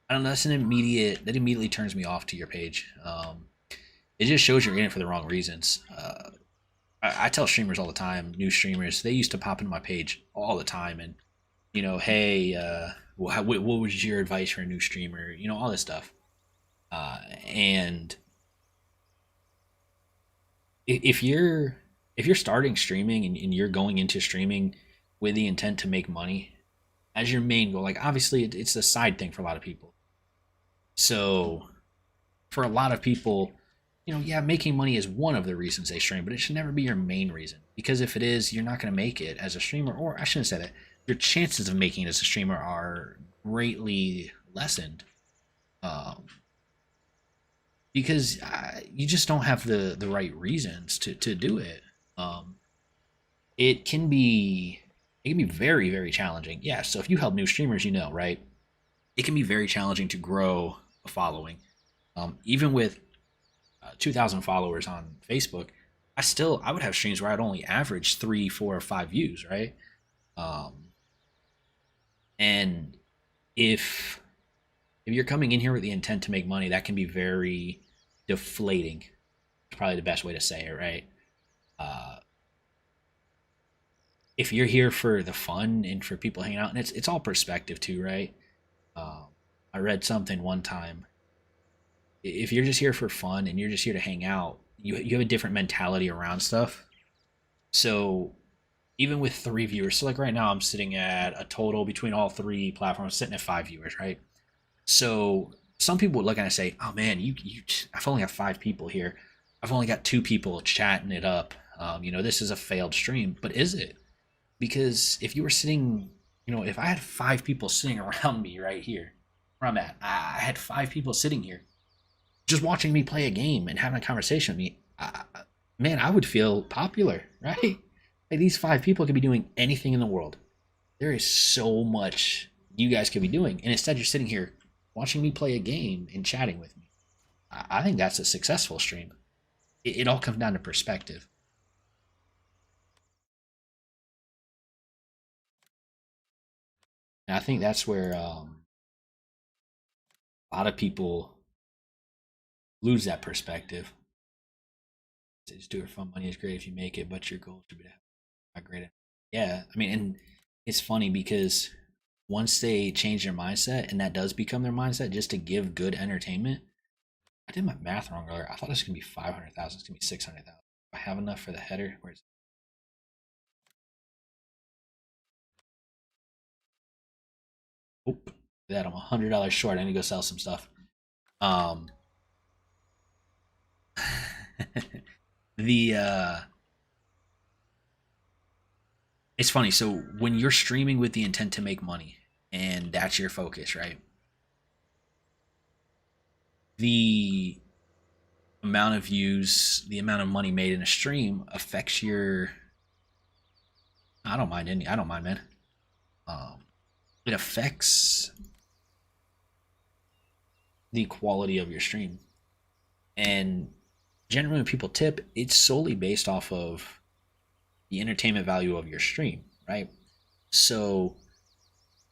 I don't know. That's an immediate that immediately turns me off to your page. It just shows you're in it for the wrong reasons. I tell streamers all the time, new streamers, they used to pop into my page all the time and hey, what was your advice for a new streamer? All this stuff. And if you're starting streaming and you're going into streaming with the intent to make money as your main goal, like obviously it's a side thing for a lot of people. So for a lot of people, yeah, making money is one of the reasons they stream, but it should never be your main reason. Because if it is, you're not going to make it as a streamer, or I shouldn't say that. Your chances of making it as a streamer are greatly lessened um, because you just don't have the right reasons to do it. Um, it can be it can be very very challenging. Yeah, so if you help new streamers, right, it can be very challenging to grow a following. Even with 2,000 followers on Facebook, I would have streams where I'd only average 3, 4, or 5 views, right? Um, and if you're coming in here with the intent to make money, that can be very deflating. Probably the best way to say it, right? Uh, if you're here for the fun and for people hanging out, and it's all perspective too, right? Um, I read something one time. If you're just here for fun and you're just here to hang out, you have a different mentality around stuff. So even with 3 viewers, so like right now I'm sitting at a total between all 3 platforms, sitting at 5 viewers, right? So some people would look at it and say, "Oh man, I've only got 5 people here. I've only got 2 people chatting it up. This is a failed stream." But is it? Because if you were sitting, if I had 5 people sitting around me right here, where I'm at, I had 5 people sitting here, just watching me play a game and having a conversation with me. Man, I would feel popular, right? Like these 5 people could be doing anything in the world. There is so much you guys could be doing, and instead you're sitting here watching me play a game and chatting with me. I think that's a successful stream. It all comes down to perspective, and I think that's where a lot of people lose that perspective. They just do it for fun. Money is great if you make it, but your goal should be to have a great. Yeah, I mean, and it's funny because once they change their mindset, and that does become their mindset, just to give good entertainment. I did my math wrong earlier. I thought it was gonna be 500,000. It's gonna be 600,000. I have enough for the header. Where's Oop, that I'm $100 short. I need to go sell some stuff. Um, the it's funny. So when you're streaming with the intent to make money, and that's your focus, right? The amount of views, the amount of money made in a stream affects your. I don't mind any. I don't mind, man. Um, it affects the quality of your stream, and generally when people tip, it's solely based off of the entertainment value of your stream, right? So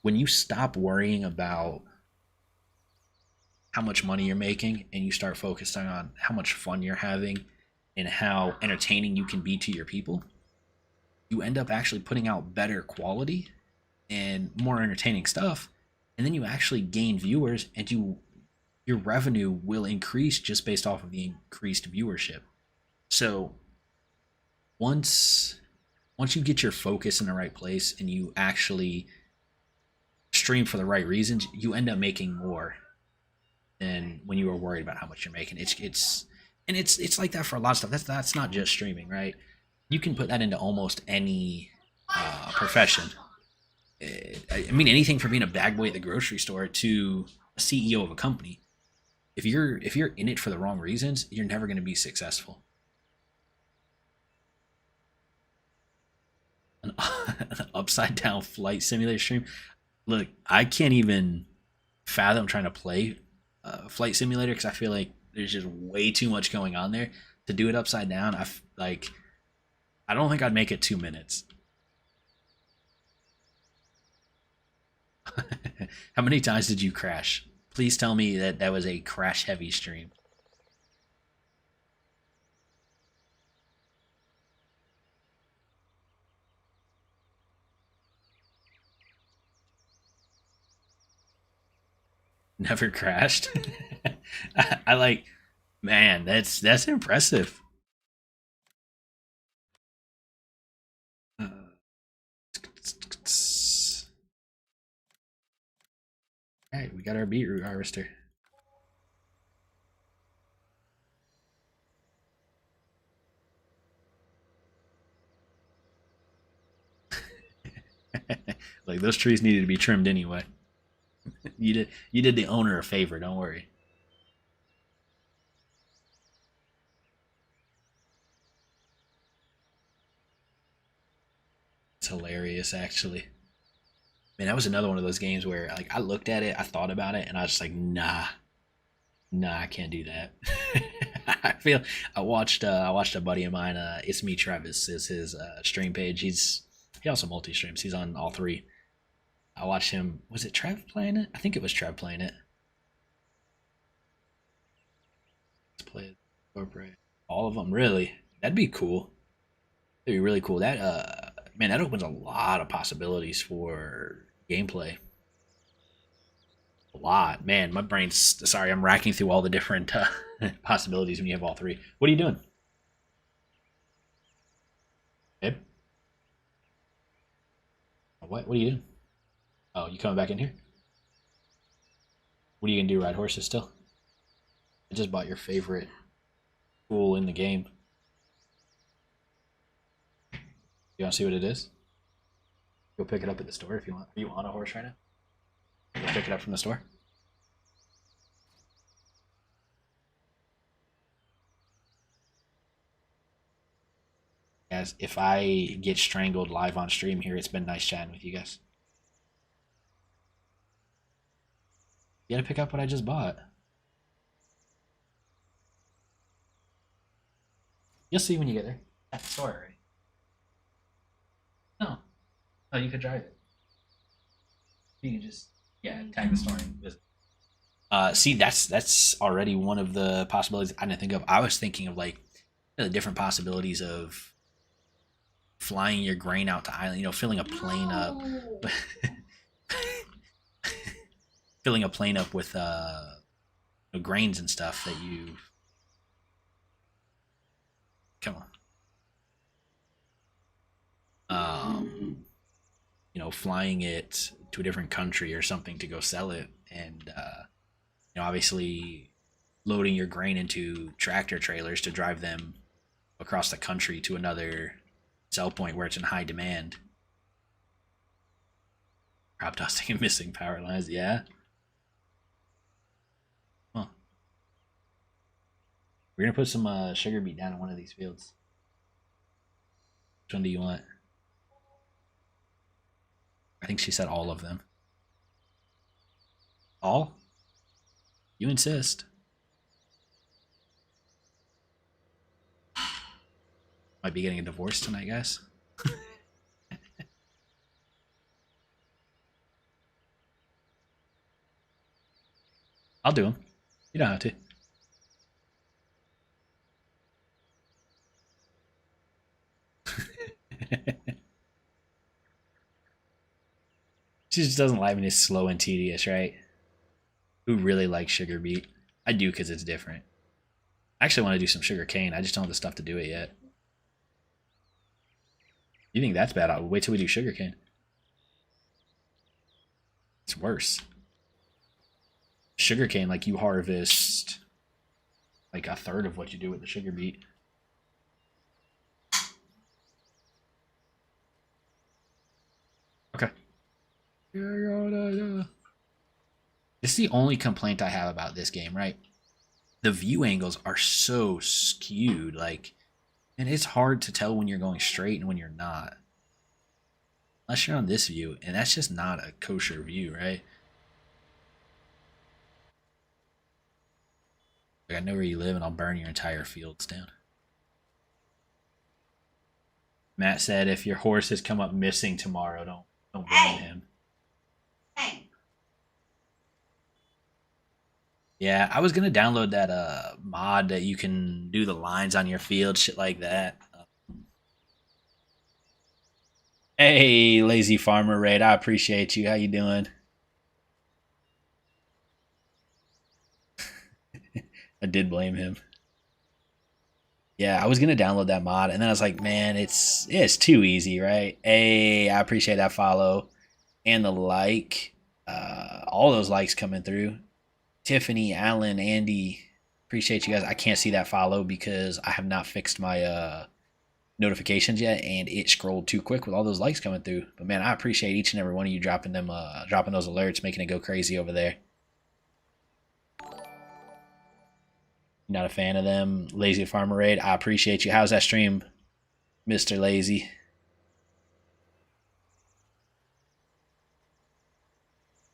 when you stop worrying about how much money you're making and you start focusing on how much fun you're having and how entertaining you can be to your people, you end up actually putting out better quality and more entertaining stuff, and then you actually gain viewers, and your revenue will increase just based off of the increased viewership. So once once you get your focus in the right place and you actually stream for the right reasons, you end up making more than when you were worried about how much you're making. It's like that for a lot of stuff. That's not just streaming, right? You can put that into almost any profession. I mean, anything from being a bag boy at the grocery store to a CEO of a company. If you're in it for the wrong reasons, you're never going to be successful. An upside down flight simulator stream. Look, I can't even fathom trying to play flight simulator because I feel like there's just way too much going on there to do it upside down. I don't think I'd make it 2 minutes. How many times did you crash? Please tell me that that was a crash heavy stream. Never crashed. I like, man, that's impressive. Uh, all right, we got our beetroot harvester. Like those trees needed to be trimmed anyway. You did the owner a favor. Don't worry. It's hilarious, actually. Man, that was another one of those games where like I looked at it, I thought about it, and I was just like, nah, nah, I can't do that. I feel I watched a buddy of mine. It's me, Travis, is his stream page. He also multi streams. He's on all three. I watched him. Was it Trev playing it? I think it was Trev playing it. Let's play it. Incorporate all of them. Really, that'd be cool. That'd be really cool. That man, that opens a lot of possibilities for gameplay. A lot, man. My brain's sorry. I'm racking through all the different possibilities when you have all three. What are you doing, babe? What are you doing? Oh, you coming back in here? What are you gonna do? Ride horses still? I just bought your favorite tool in the game. You want to see what it is? Go pick it up at the store if you want. Are you on a horse right now? Go pick it up from the store. As if I get strangled live on stream here, it's been nice chatting with you guys. You gotta pick up what I just bought. You'll see when you get there. At the store already. No. Oh, you could drive it. You can just tag the store and visit. See, that's already one of the possibilities I didn't think of. I was thinking of like the different possibilities of flying your grain out to island, filling a plane up. No. filling a plane up with grains and stuff that you. Come on. Flying it to a different country or something to go sell it, and obviously loading your grain into tractor trailers to drive them across the country to another sell point where it's in high demand. Crop dusting and missing power lines, yeah. Huh. We're gonna put some sugar beet down in one of these fields. Which one do you want? I think she said all of them. All? You insist. Might be getting a divorce tonight, guys. I'll do them. You don't have to. She just doesn't like when it's slow and tedious, right? Who really likes sugar beet? I do because it's different. I actually want to do some sugar cane. I just don't have the stuff to do it yet. You think that's bad? I'll wait till we do sugar cane. It's worse. Sugar cane, like you harvest like a third of what you do with the sugar beet. Okay. This is the only complaint I have about this game, right? The view angles are so skewed, and it's hard to tell when you're going straight and when you're not. Unless you're on this view, and that's just not a kosher view, right? Like, I know where you live, and I'll burn your entire fields down. Matt said, if your horses come up missing tomorrow, don't blame him. Hey. Yeah, I was gonna download that mod that you can do the lines on your field, shit like that. Hey, lazy farmer raid, I appreciate you. How you doing? I did blame him. Yeah, I was gonna download that mod, and then I was like, man, it's too easy, right? Hey, I appreciate that follow and the like. All those likes coming through. Tiffany, Alan, Andy, appreciate you guys. I can't see that follow because I have not fixed my notifications yet, and it scrolled too quick with all those likes coming through. But man, I appreciate each and every one of you dropping those alerts, making it go crazy over there. Not a fan of them. Lazy Farmer Raid, I appreciate you. How's that stream, Mr. Lazy?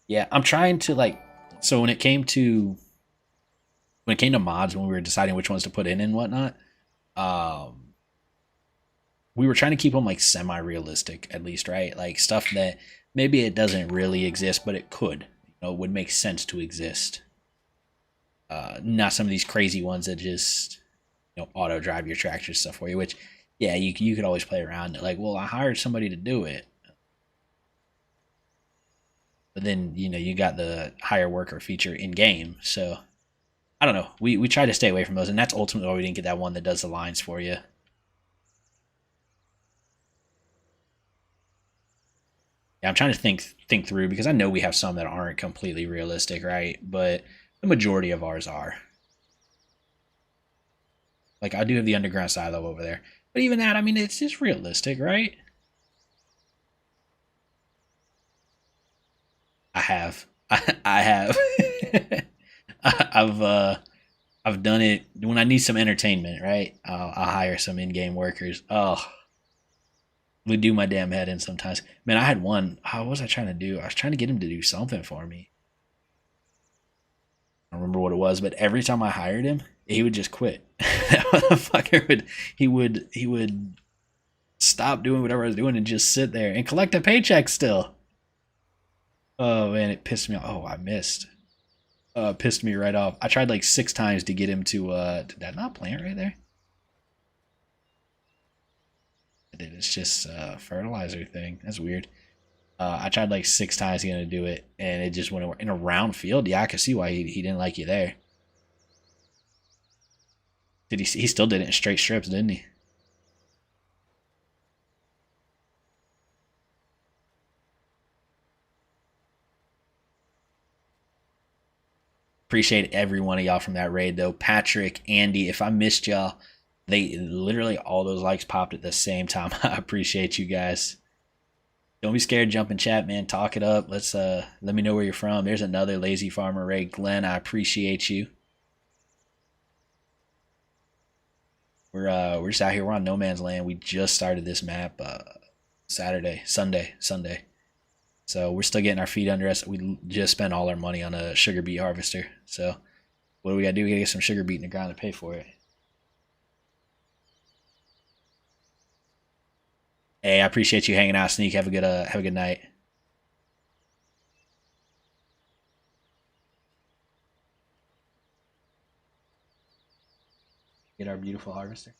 Yeah, I'm trying to so when it came to mods, when we were deciding which ones to put in and whatnot, we were trying to keep them semi-realistic, at least, right? Like stuff that maybe it doesn't really exist, but it could, would make sense to exist. Not some of these crazy ones that just auto drive your tractor stuff for you, which yeah, you could always play around it. Like, well, I hired somebody to do it, but then you got the hire worker feature in game. So I don't know. We try to stay away from those, and that's ultimately why we didn't get that one that does the lines for you. Yeah, I'm trying to think through, because I know we have some that aren't completely realistic, right? But the majority of ours are. Like, I do have the underground silo over there, but even that, I mean, it's just realistic, right? I have. I have. I've done it when I need some entertainment, right? I'll hire some in-game workers. Oh, would do my damn head in sometimes. Man, I had one. What was I trying to do? I was trying to get him to do something for me. I don't remember what it was, but every time I hired him, he would just quit. That motherfucker would stop doing whatever I was doing and just sit there and collect a paycheck still. Oh man, it pissed me off. Oh, I missed. Pissed me right off. I tried like 6 times to get him to did that not plant right there? I did. It's just a fertilizer thing. That's weird. I tried like 6 times to do it, and it just went in a round field. Yeah, I could see why he didn't like you there. Did he? He still did it in straight strips, didn't he? Appreciate every one of y'all from that raid though. Patrick, Andy, if I missed y'all, they literally all those likes popped at the same time. I appreciate you guys. Don't be scared, jump in chat, man. Talk it up. Let's let me know where you're from. There's another lazy farmer raid. Glenn, I appreciate you. We're just out here. We're on no man's land. We just started this map Sunday. So we're still getting our feet under us. We just spent all our money on a sugar beet harvester. So what do we gotta do? We gotta get some sugar beet in the ground to pay for it. Hey, I appreciate you hanging out, Sneak. Have a good night. Get our beautiful harvester.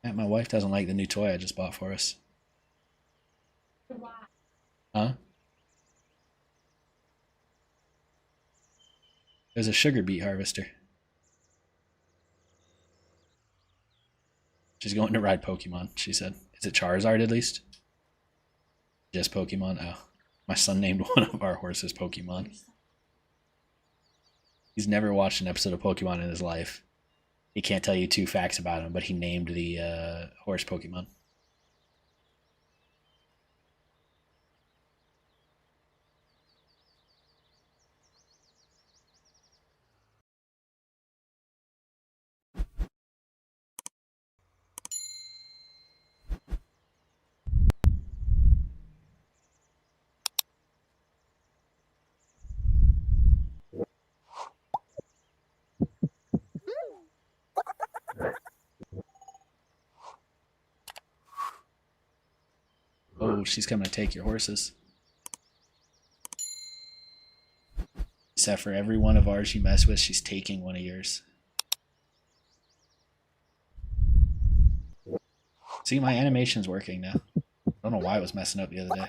Man, my wife doesn't like the new toy I just bought for us. Huh? There's a sugar beet harvester. She's going to ride Pokemon, she said. Is it Charizard at least? Just Pokemon? Oh. My son named one of our horses Pokemon. He's never watched an episode of Pokemon in his life. He can't tell you 2 facts about him, but he named the horse Pokemon. Oh, she's coming to take your horses. Except for every one of ours you mess with, she's taking one of yours. See, my animation's working now. I don't know why it was messing up the other day.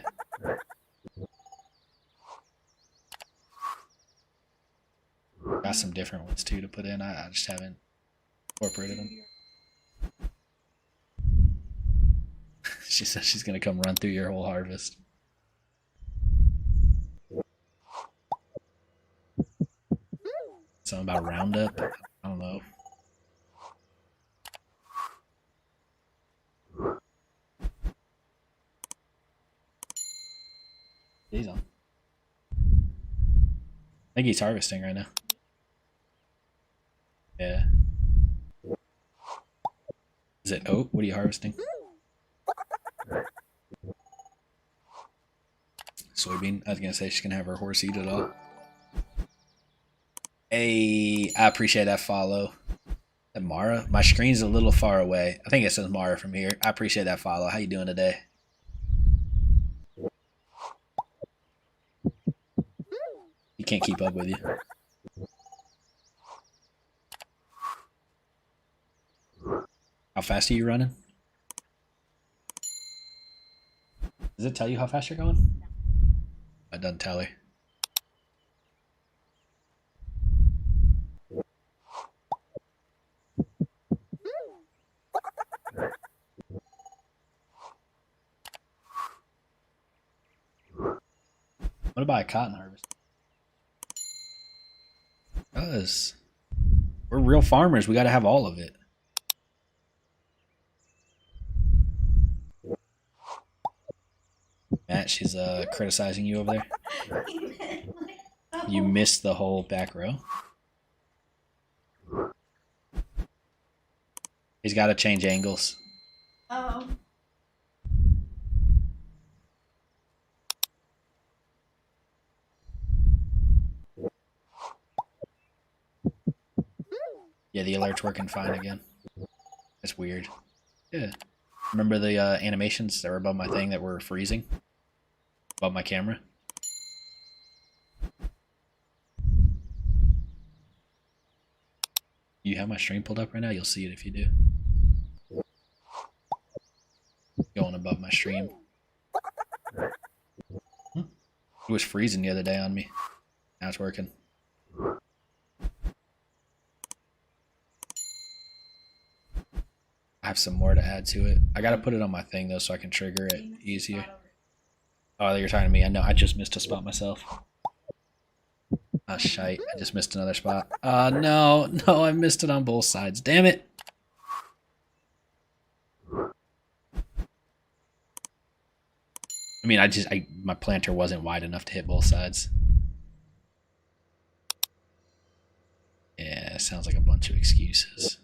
Got some different ones too to put in. I just haven't incorporated them. She says she's gonna come run through your whole harvest. Something about Roundup? I don't know. He's on. I think he's harvesting right now. Yeah. Is it oat? What are you harvesting? Soybean. I was gonna say she's gonna have her horse eat it all. Hey, I appreciate that follow. That Mara? My screen's a little far away. I think it says Mara from here. I appreciate that follow. How you doing today? He can't keep up with you. How fast are you running? Does it tell you how fast you're going? It doesn't tell her. What about a cotton harvest? Because we're real farmers. We got to have all of it. Matt, she's criticizing you over there. You missed the whole back row. He's got to change angles. Oh. Yeah, the alert's working fine again. That's weird. Yeah. Remember the animations that were above my thing that were freezing? Above my camera? You have my stream pulled up right now? You'll see it if you do. going above my stream. It was freezing the other day on me. Now it's working. I have some more to add to it. I gotta put it on my thing though so I can trigger it easier. Oh, you're talking to me. I know. I just missed a spot myself. Oh, shite. I just missed another spot. No. No, I missed it on both sides. Damn it. I mean, my planter wasn't wide enough to hit both sides. Yeah, sounds like a bunch of excuses.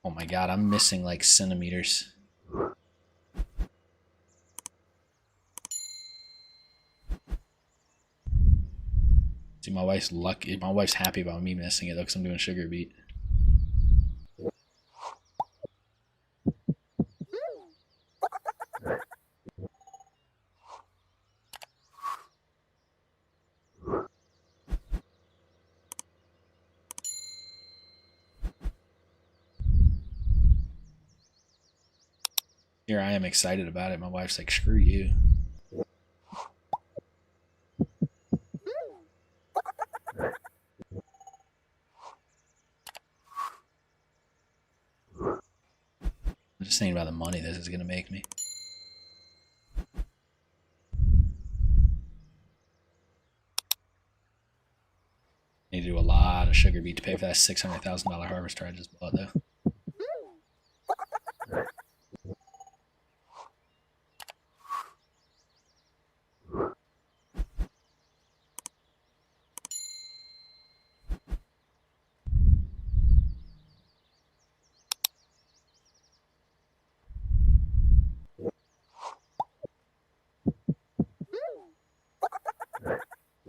Oh my god, I'm missing like centimeters. See, my wife's lucky. My wife's happy about me missing it though, because I'm doing sugar beet. Here I am excited about it. My wife's like, screw you. I'm just thinking about the money this is going to make me. I need to do a lot of sugar beet to pay for that $600,000 harvester I just bought though.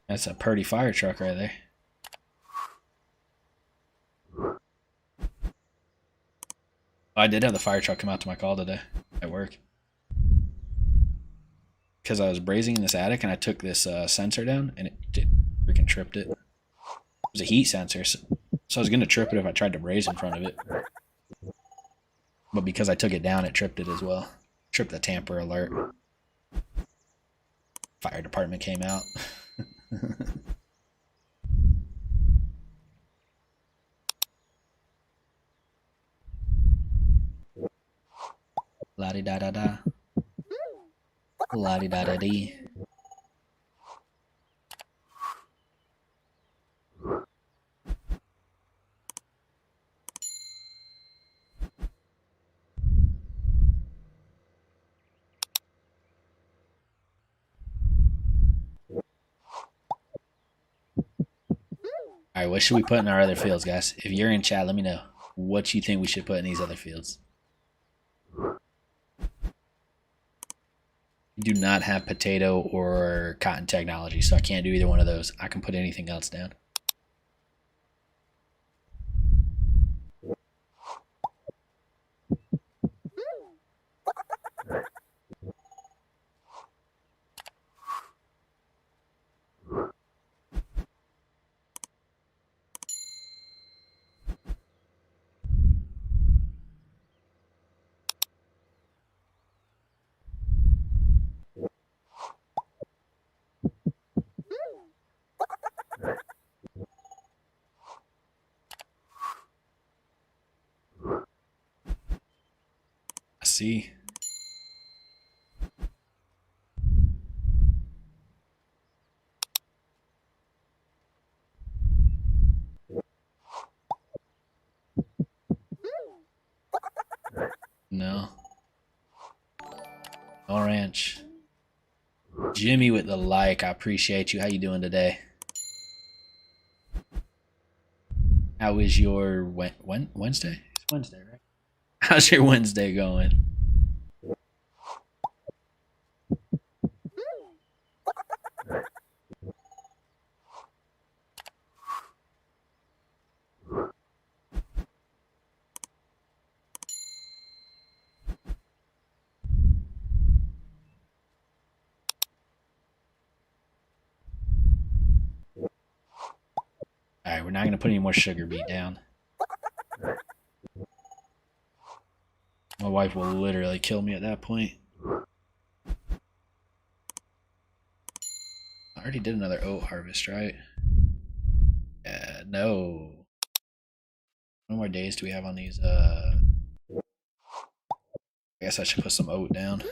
That's a Purdy fire truck right there. I did have the fire truck come out to my call today at work. Because I was brazing in this attic and I took this sensor down and it freaking tripped it. It was a heat sensor, so I was going to trip it if I tried to braze in front of it. But because I took it down, it tripped it as well. Tripped the tamper alert. Fire department came out. La-di-da-da-da. La-di-da-da-dee. Alright, what should we put in our other fields, guys? If you're in chat, let me know what you think we should put in these other fields. Do not have potato or cotton technology, so I can't do either one of those. I can put anything else down. I see. No. No ranch. Jimmy with the like. I appreciate you. How you doing today? How is your Wednesday? It's Wednesday, right? How's your Wednesday going? Alright, Alright, we're not gonna put any more sugar beet down. My wife will literally kill me at that point. I already did another oat harvest, right? Yeah, no. How many more days do we have on these? I guess I should put some oat down.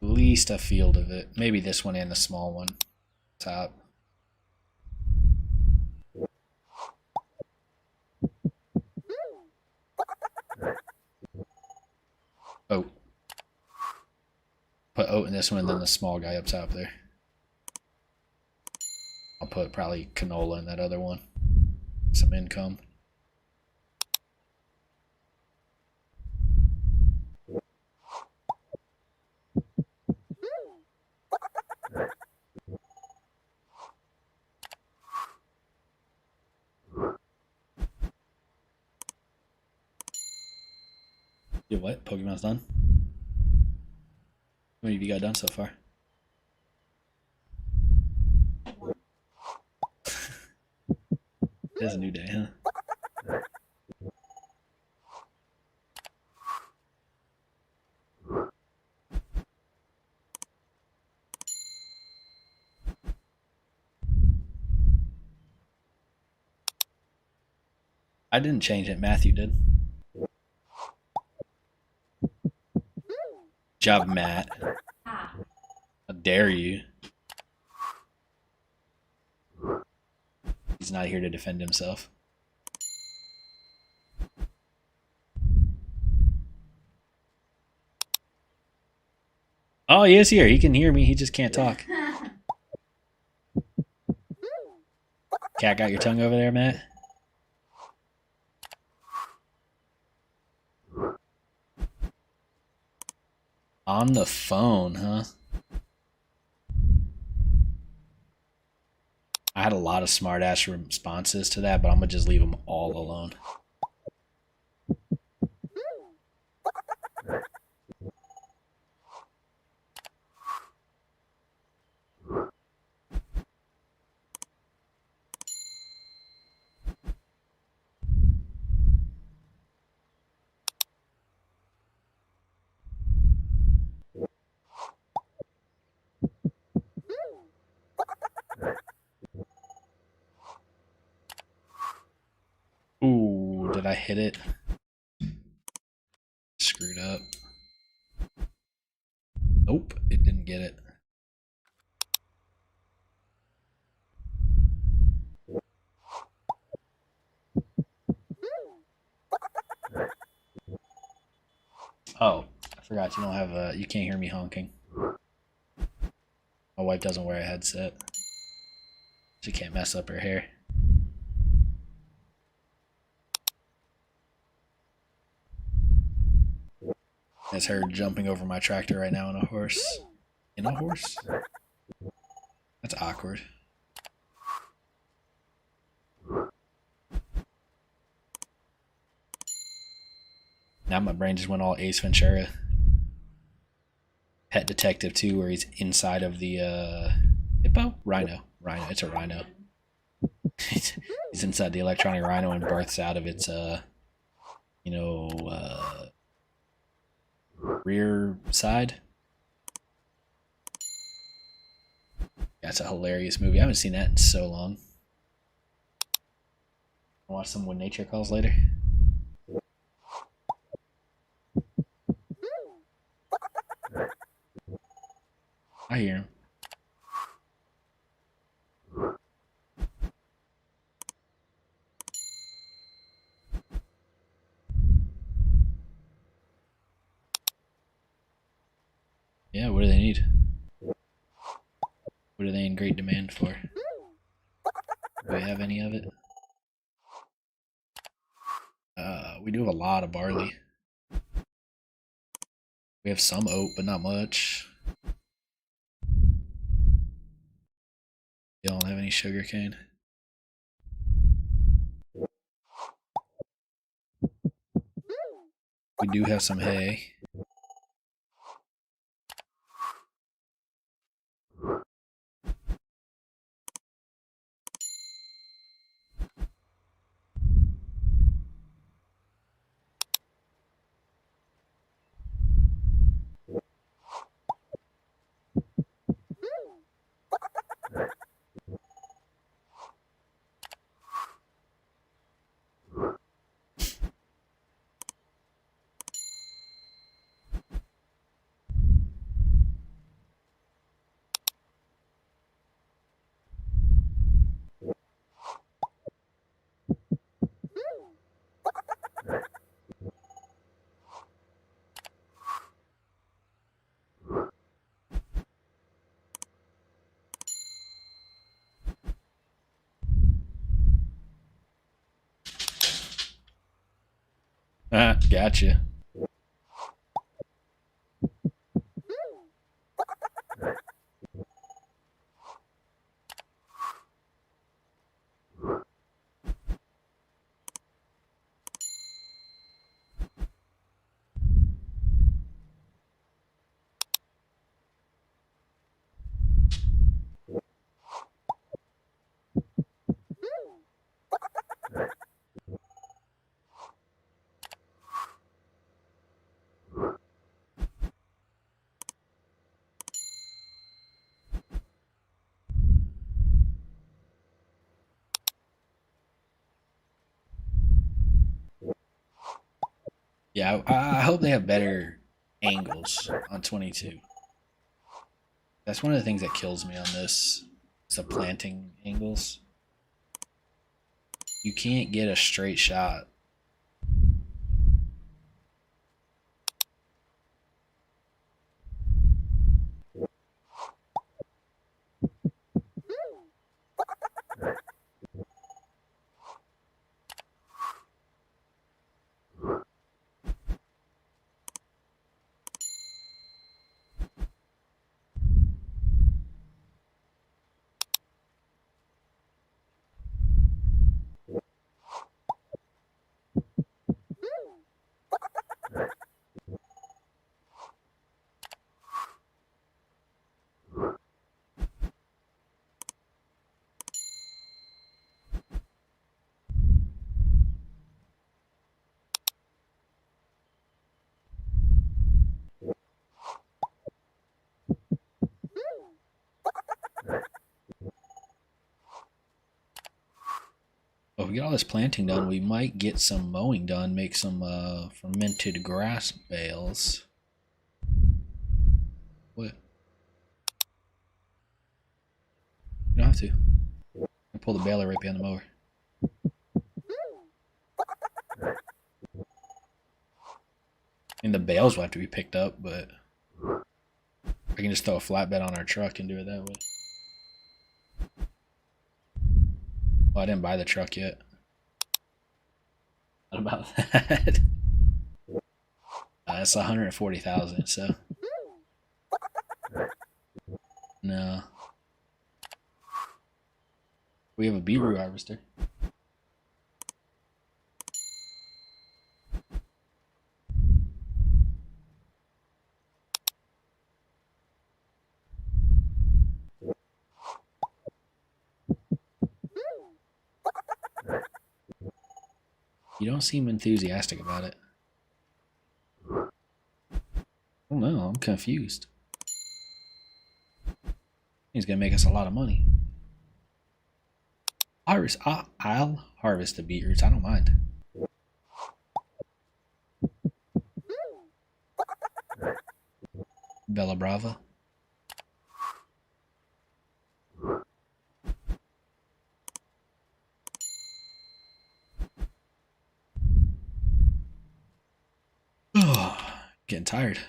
At least a field of it. Maybe this one and the small one. Top. Oat. Put oat in this one and then the small guy up top there. I'll put probably canola in that other one. Some income. Yeah, what? Pokemon's done? How many have you got done so far? It is a new day, huh? I didn't change it. Matthew did. Job, Matt. How dare you? He's not here to defend himself. Oh, he is here. He can hear me. He just can't talk. Cat got your tongue over there, Matt? On the phone, huh? I had a lot of smart ass responses to that, but I'm gonna just leave them all alone. Ooh, did I hit it? Screwed up. Nope, it didn't get it. Oh, I forgot you don't have a. You can't hear me honking. My wife doesn't wear a headset. She can't mess up her hair. That's her jumping over my tractor right now on a horse. In a horse? That's awkward. Now my brain just went all Ace Ventura. Pet Detective 2, where he's inside of the hippo? Rhino. It's a rhino. He's inside the electronic rhino and births out of its rear side. That's a hilarious movie. I haven't seen that in so long. Watch some When Nature Calls later. I hear him. Yeah, what do they need? What are they in great demand for? Do we have any of it? We do have a lot of barley. We have some oat, but not much. You don't have any sugar cane? We do have some hay. Ah, gotcha. Yeah, I hope they have better angles on 22. That's one of the things that kills me on this. Is the planting angles. You can't get a straight shot. Well, if we get all this planting done, we might get some mowing done, make some fermented grass bales. What? You don't have to. I pull the baler right behind the mower. And the bales will have to be picked up, but I can just throw a flatbed on our truck and do it that way. Well, I didn't buy the truck yet. What about that? It's 140,000. So no, we have a beetroot harvester. You don't seem enthusiastic about it. Oh no, I'm confused. He's gonna make us a lot of money. I'll harvest the beetroots. I don't mind. Bella Brava. Oh, getting tired.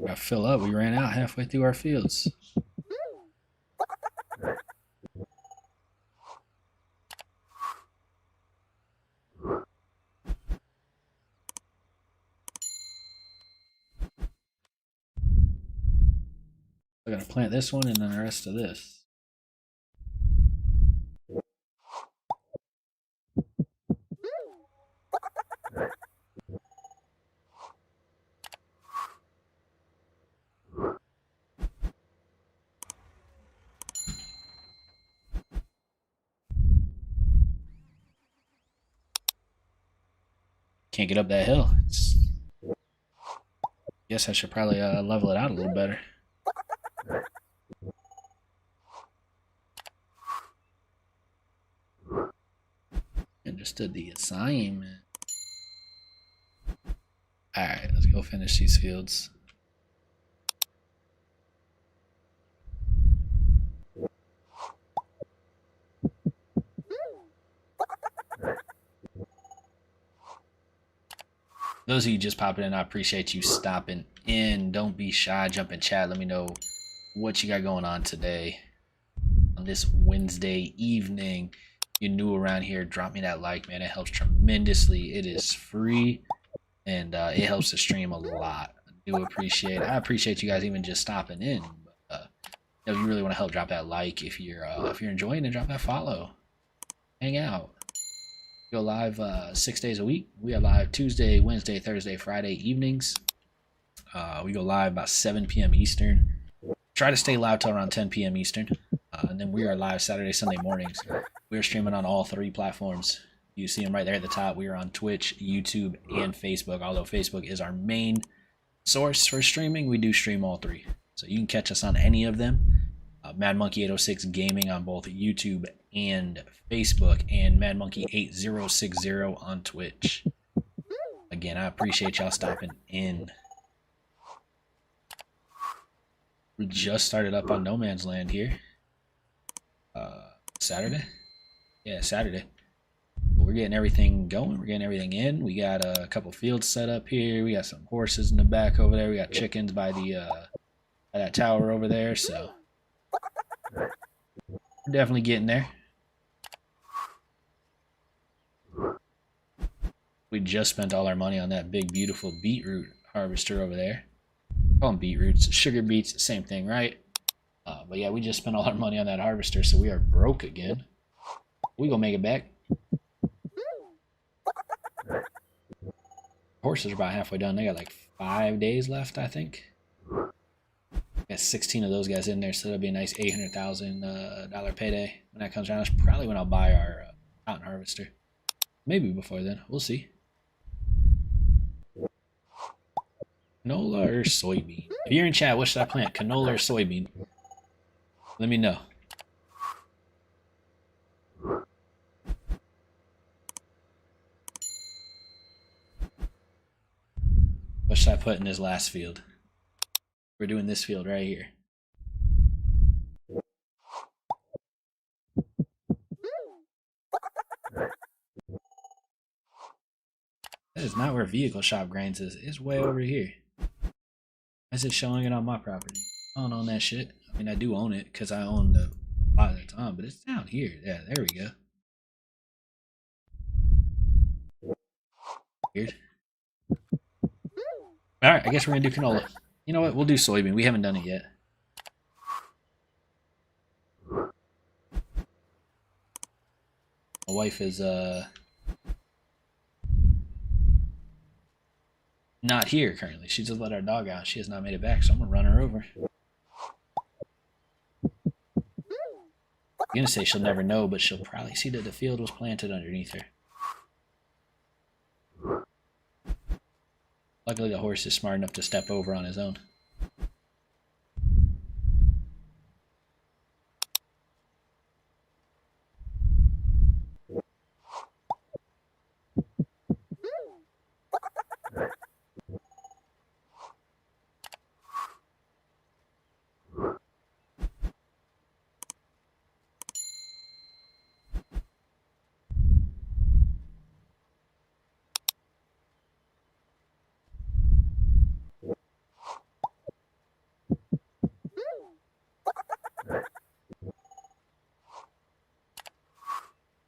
Gotta fill up. We ran out halfway through our fields. I gotta plant this one and then the rest of this. Can't get up that hill. Guess I should probably level it out a little better. Understood the assignment. Alright, let's go finish these fields. Those of you just popping in, I appreciate you stopping in. Don't be shy, jump in chat. Let me know what you got going on today on this Wednesday evening. If you're new around here, drop me that like, man. It helps tremendously. It is free and it helps the stream a lot. I do appreciate it. I appreciate you guys even just stopping in. But, if you really want to help, drop that like. If you're enjoying it, drop that follow. Hang out. Go live 6 days a week. We are live Tuesday, Wednesday, Thursday, Friday evenings. We go live about 7 p.m. Eastern. Try to stay live till around 10 p.m. Eastern. And then we are live Saturday, Sunday mornings. We are streaming on all 3 platforms. You see them right there at the top. We are on Twitch, YouTube, and Facebook. Although Facebook is our main source for streaming, we do stream all 3. So you can catch us on any of them. Mad Monkey 806 Gaming on both YouTube and Facebook, and Mad Monkey 8060 on Twitch. Again, I appreciate y'all stopping in. We just started up on No Man's Land here. Saturday? Yeah, Saturday. We're getting everything going. We're getting everything in. We got a couple fields set up here. We got some horses in the back over there. We got chickens by the by that tower over there. So we're definitely getting there. We just spent all our money on that big, beautiful beetroot harvester over there. Call them beetroots, sugar beets, same thing, right? But yeah, we just spent all our money on that harvester, so we are broke again. We gonna make it back. Horses are about halfway done. They got like 5 days left, I think. Got 16 of those guys in there, so that'll be a nice $800,000 payday when that comes around. That's probably when I'll buy our cotton harvester. Maybe before then. We'll see. Canola or soybean? If you're in chat, what should I plant? Canola or soybean? Let me know. What should I put in this last field? We're doing this field right here. That is not where vehicle shop grains is. It's way over here. Why is it showing it on my property? I don't own that shit. I mean, I do own it because I own the lot at the time, but it's down here. Yeah, there we go. Weird. Alright, I guess we're gonna do canola. You know what? We'll do soybean. We haven't done it yet. My wife is not here currently. She just let our dog out. She has not made it back, so I'm gonna run her over. I'm gonna say she'll never know, but she'll probably see that the field was planted underneath her. Luckily, the horse is smart enough to step over on his own.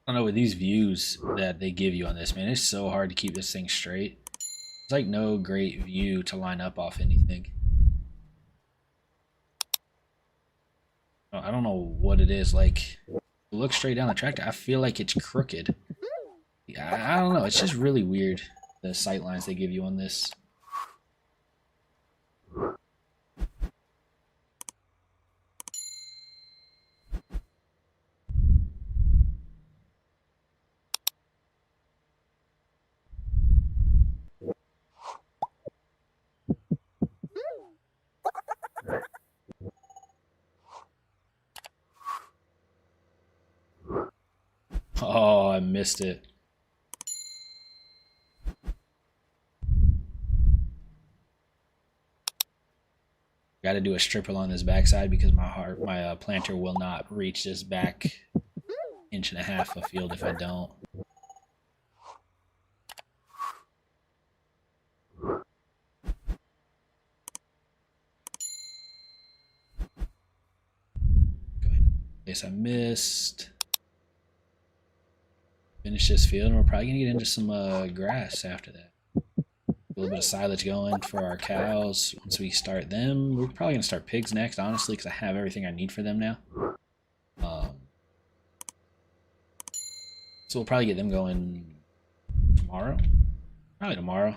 I don't know, with these views that they give you on this, man, it's so hard to keep this thing straight. It's like no great view to line up off anything. I don't know what it is. Like, look straight down the tractor, I feel like it's crooked. I don't know. It's just really weird, the sight lines they give you on this. Oh, I missed it. Got to do a strip along this backside because my planter will not reach this back inch and a half of field if I don't. Guess I missed. Finish this field, and we're probably gonna get into some grass after that. A little bit of silage going for our cows. Once we start them, we're probably gonna start pigs next, honestly, because I have everything I need for them now. So we'll probably get them going tomorrow. Probably tomorrow.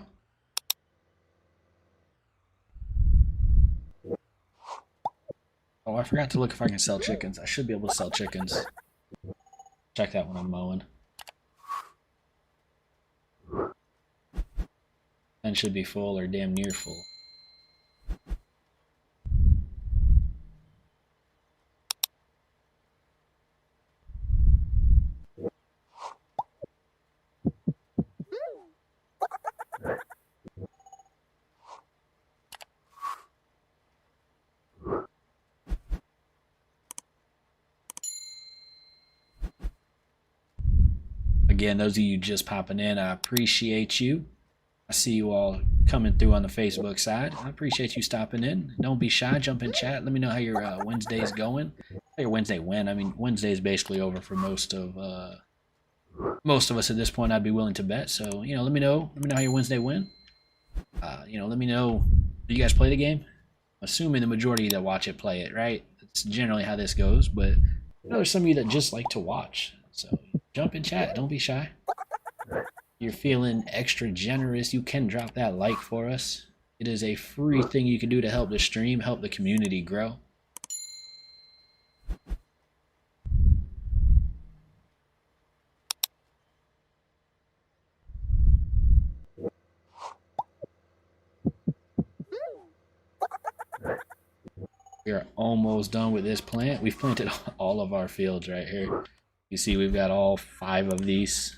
Oh, I forgot to look if I can sell chickens. I should be able to sell chickens. Check that when I'm mowing. Then should be full or damn near full. Again, those of you just popping in, I appreciate you. I see you all coming through on the Facebook side. I appreciate you stopping in. Don't be shy. Jump in chat. Let me know how your Wednesday's going. How your Wednesday went. I mean, Wednesday is basically over for most of us at this point. I'd be willing to bet. So let me know. Let me know how your Wednesday went. Let me know. Do you guys play the game? Assuming the majority that watch it play it, right? That's generally how this goes. But there's some of you that just like to watch. So jump in chat. Don't be shy. You're feeling extra generous, you can drop that like for us. It is a free thing you can do to help the stream, help the community grow. We are almost done with this plant. We've planted all of our fields right here. You see we've got all 5 of these.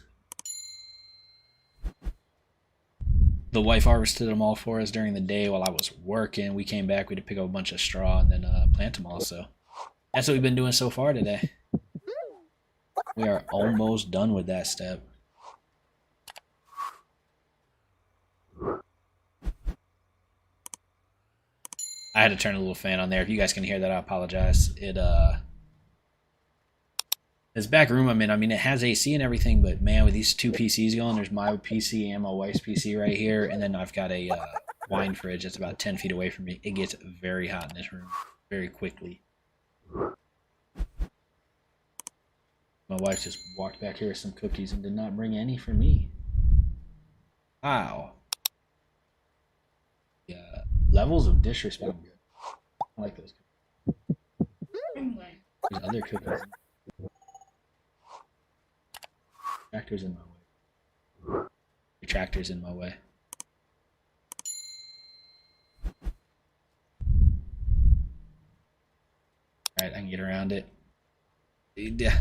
The wife harvested them all for us during the day while I was working. We came back, we had to pick up a bunch of straw and then plant them all. So that's what we've been doing so far today. We are almost done with that step. I had to turn a little fan on there. If you guys can hear that, I apologize. This back room I'm in, I mean, it has AC and everything, but man, with these 2 PCs going, there's my PC and my wife's PC right here, and then I've got a wine fridge that's about 10 feet away from me. It gets very hot in this room very quickly. My wife just walked back here with some cookies and did not bring any for me. Wow. Yeah, levels of disrespect. I like those cookies. There's other cookies. Tractor's in my way. Your tractor's in my way. Alright, I can get around it. Yeah.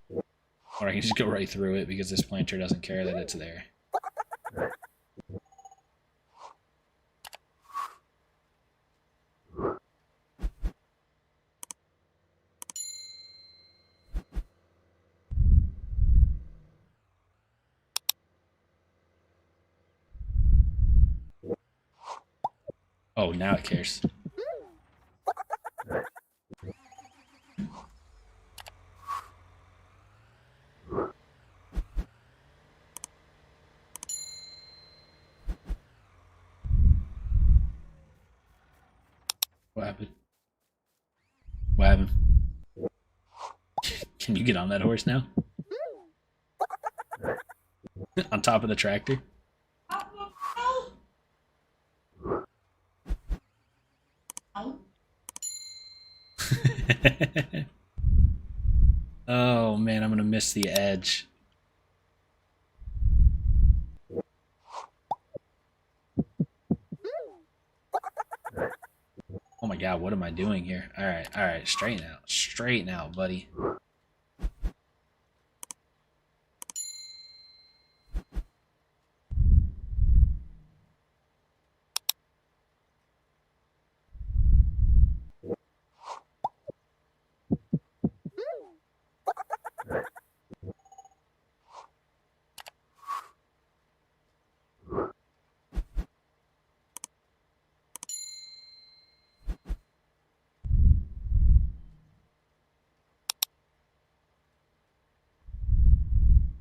Or I can just go right through it because this planter doesn't care that it's there. Oh, now it cares. What happened? What happened? Can you get on that horse now? On top of the tractor? Oh man, I'm gonna miss the edge. Oh my god, what am I doing here? Alright, straighten out, buddy.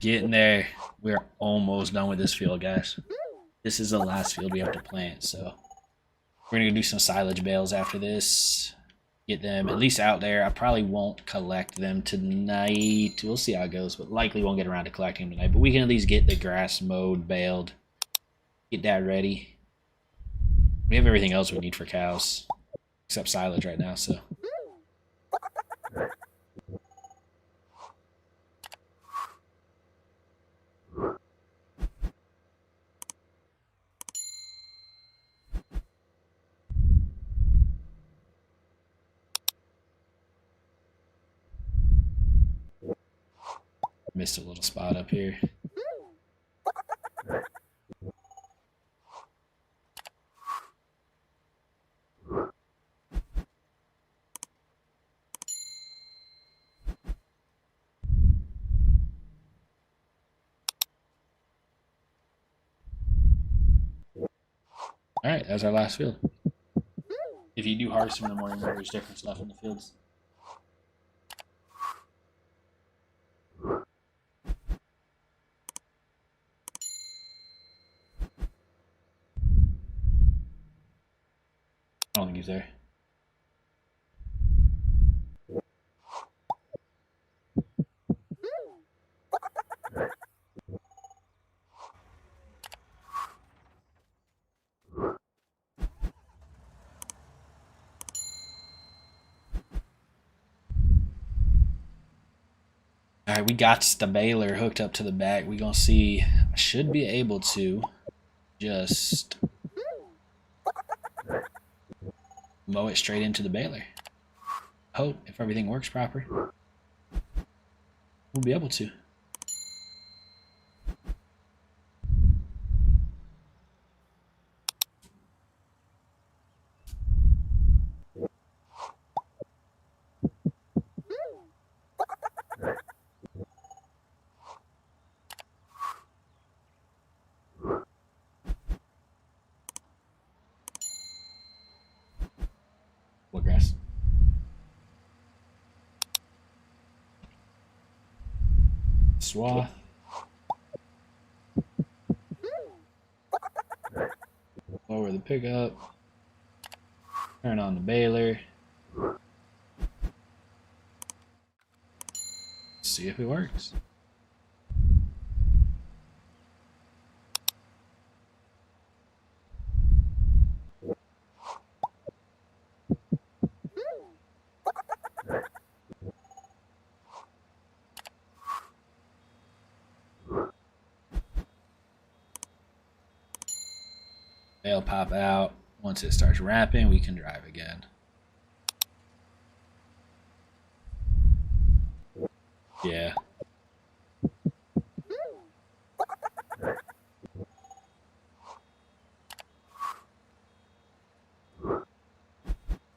Getting there. We're almost done with this field, guys. This is the last field we have to plant, so we're gonna do some silage bales after this. Get them at least out there. I probably won't collect them tonight. We'll see how it goes, but likely won't get around to collecting them tonight. But we can at least get the grass mowed, baled, get that ready. We have everything else we need for cows, except silage right now, so. Missed a little spot up here. Alright, that's our last field. If you do harvest in the morning, there's different stuff in the fields. I don't think he's there. Alright, we got the baler hooked up to the back. We're gonna see. I should be able to just mow it straight into the baler. Hope if everything works proper, we'll be able to. What grass? Swath. Lower the pickup. Turn on the baler. See if it works. Bale pop out. Once it starts wrapping, we can drive again. Yeah.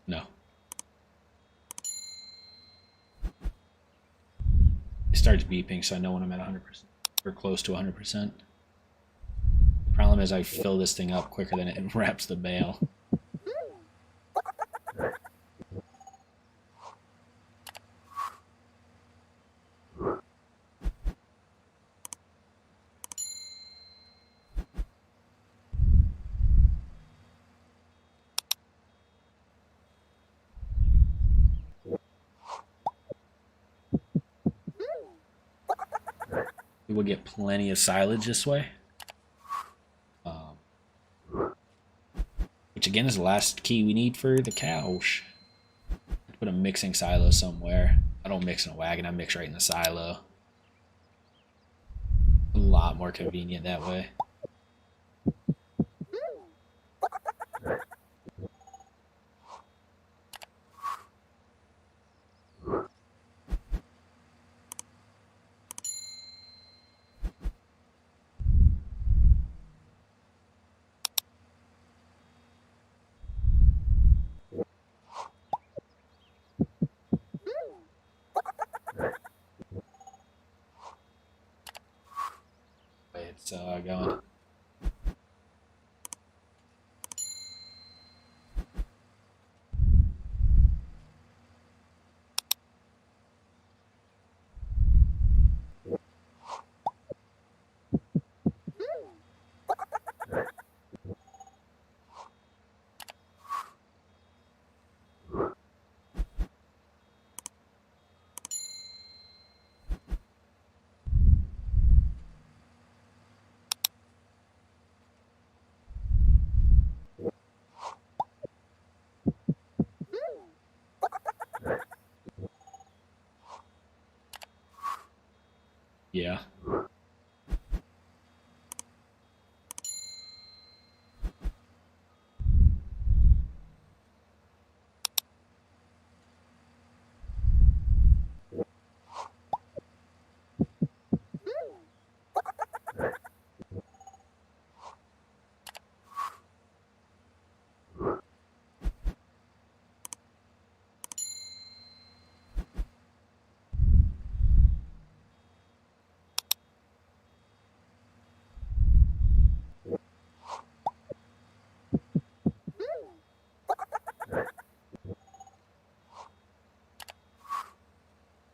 No. It starts beeping, so I know when I'm at 100% or close to 100%. The problem is I fill this thing up quicker than it wraps the bale. We will get plenty of silage this way. Which again is the last key we need for the cows. Put a mixing silo somewhere. I don't mix in a wagon, I mix right in the silo. A lot more convenient that way. It's going. Yeah.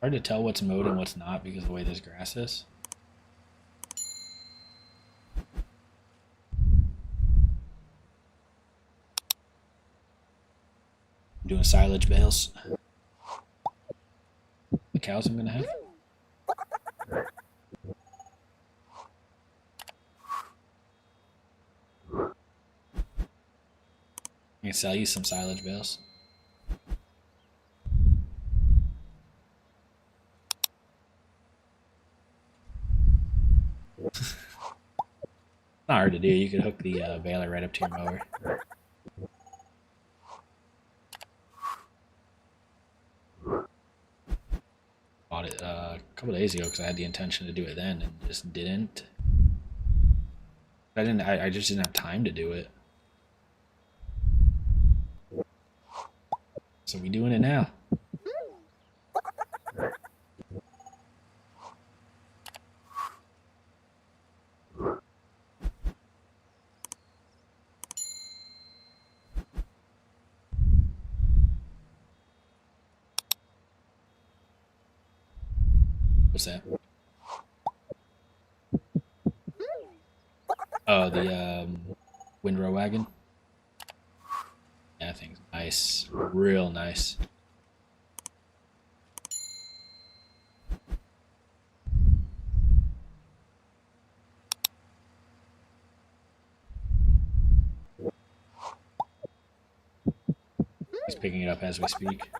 Hard to tell what's mowed and what's not because of the way this grass is. I'm doing silage bales. The cows I'm gonna have. I can sell you some silage bales. Not hard to do. You could hook the baler right up to your mower. Bought it a couple days ago because I had the intention to do it then and just didn't. I just didn't have time to do it. So we doing it now. What's that? Oh, the windrow wagon. Yeah, that thing's nice, real nice. He's picking it up as we speak.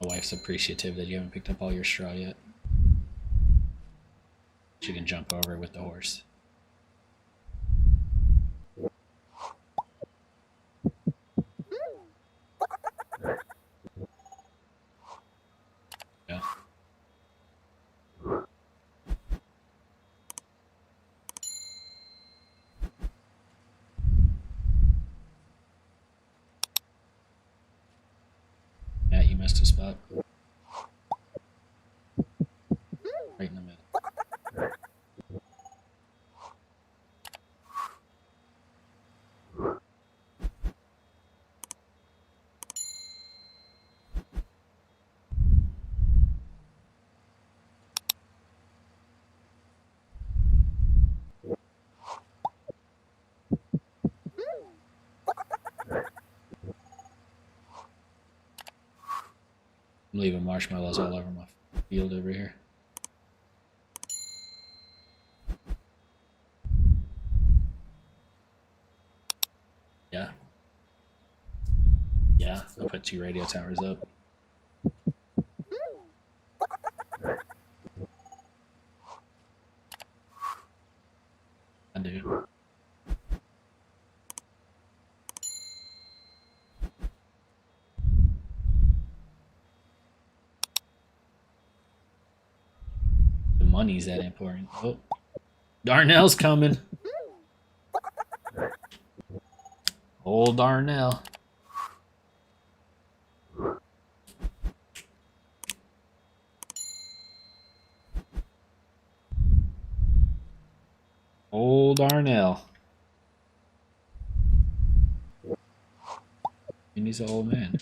My wife's appreciative that you haven't picked up all your straw yet. She can jump over with the horse. Yeah. Matt, you missed a spot. Right in the middle. leaving marshmallows all over my field over here. Yeah. Yeah, I'll put 2 radio towers up. I do. The money's that important. Oh, Darnell's coming. Old Darnell. Old Darnell. And he's an old man.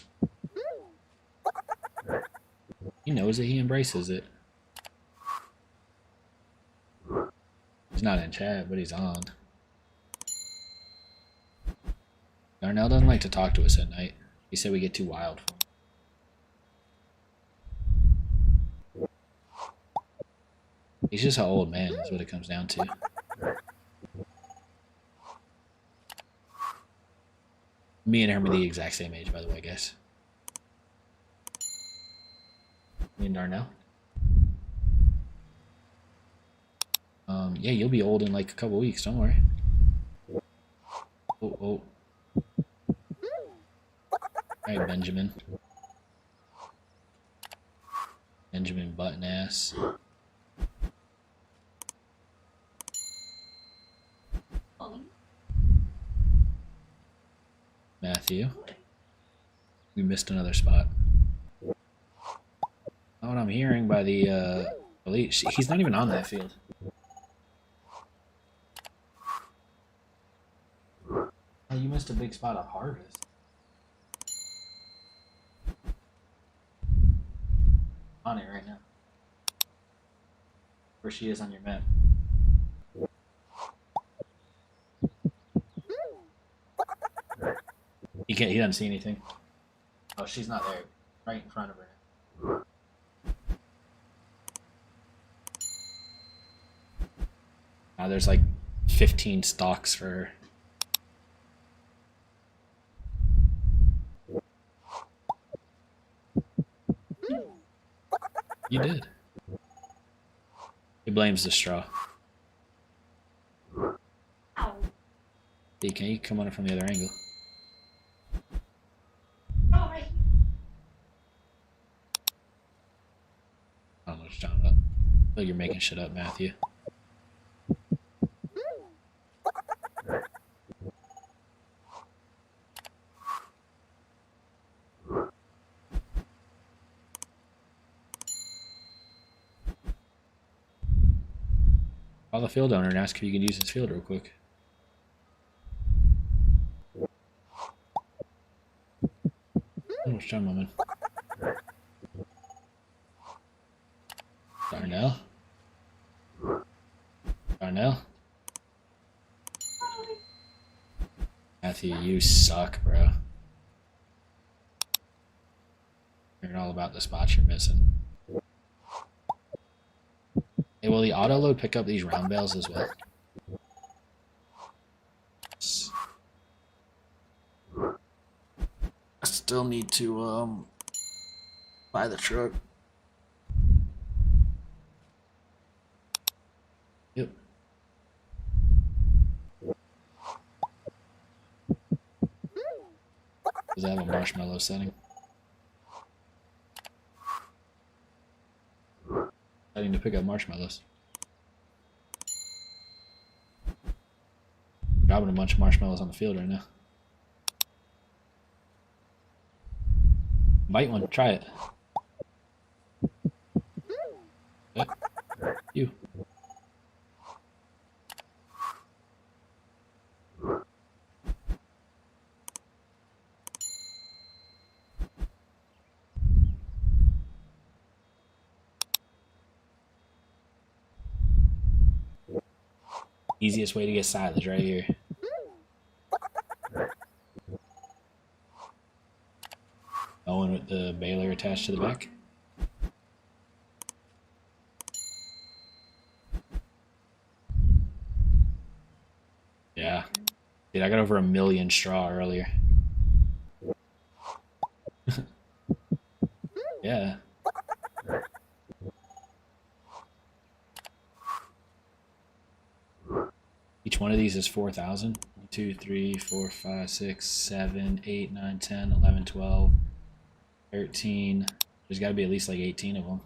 He knows it, he embraces it. He's not in chat, but he's on. Darnell doesn't like to talk to us at night. He said we get too wild for him. He's just an old man, is what it comes down to. Me and him are the exact same age, by the way, guys. Me and Darnell. Yeah, you'll be old in like a couple weeks, don't worry. Oh. Alright, Benjamin. Benjamin button ass. Matthew. We missed another spot. Not what I'm hearing by the police. He's not even on that field. Oh, you missed a big spot of harvest. On it right now. Where she is on your map. He doesn't see anything. Oh, she's not there. Right in front of her. Now there's like 15 stalks for her. You did. He blames the straw. Ow. Hey, can you come on it from the other angle? Oh, right. I don't know what you're talking about. I feel like you're making shit up, Matthew. Call the field owner and ask if you can use his field real quick. Oh, what's wrong, man? Darnell? Darnell? Matthew, you suck, bro. Hearing all about the spots you're missing. Hey, will the auto load pick up these round bales as well? I still need to buy the truck. Yep. Does it have a marshmallow setting? Setting to pick up marshmallows. Dropping a bunch of marshmallows on the field right now. Bite one, try it. Yep. You. Easiest way to get silage right here. Owen with the baler attached to the back. Yeah. Dude, I got over 1 million straw earlier. Yeah. Each one of these is 4,000. 1, 2, 3, 4, 5, 6, 7, 8, 9, 10, 11, 12, 13. There's got to be at least like 18 of them.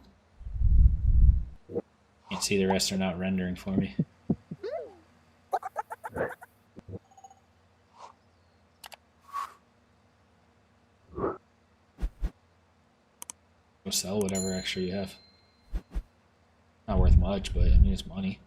Can't see the rest are not rendering for me. Go sell whatever extra you have. Not worth much, but I mean it's money.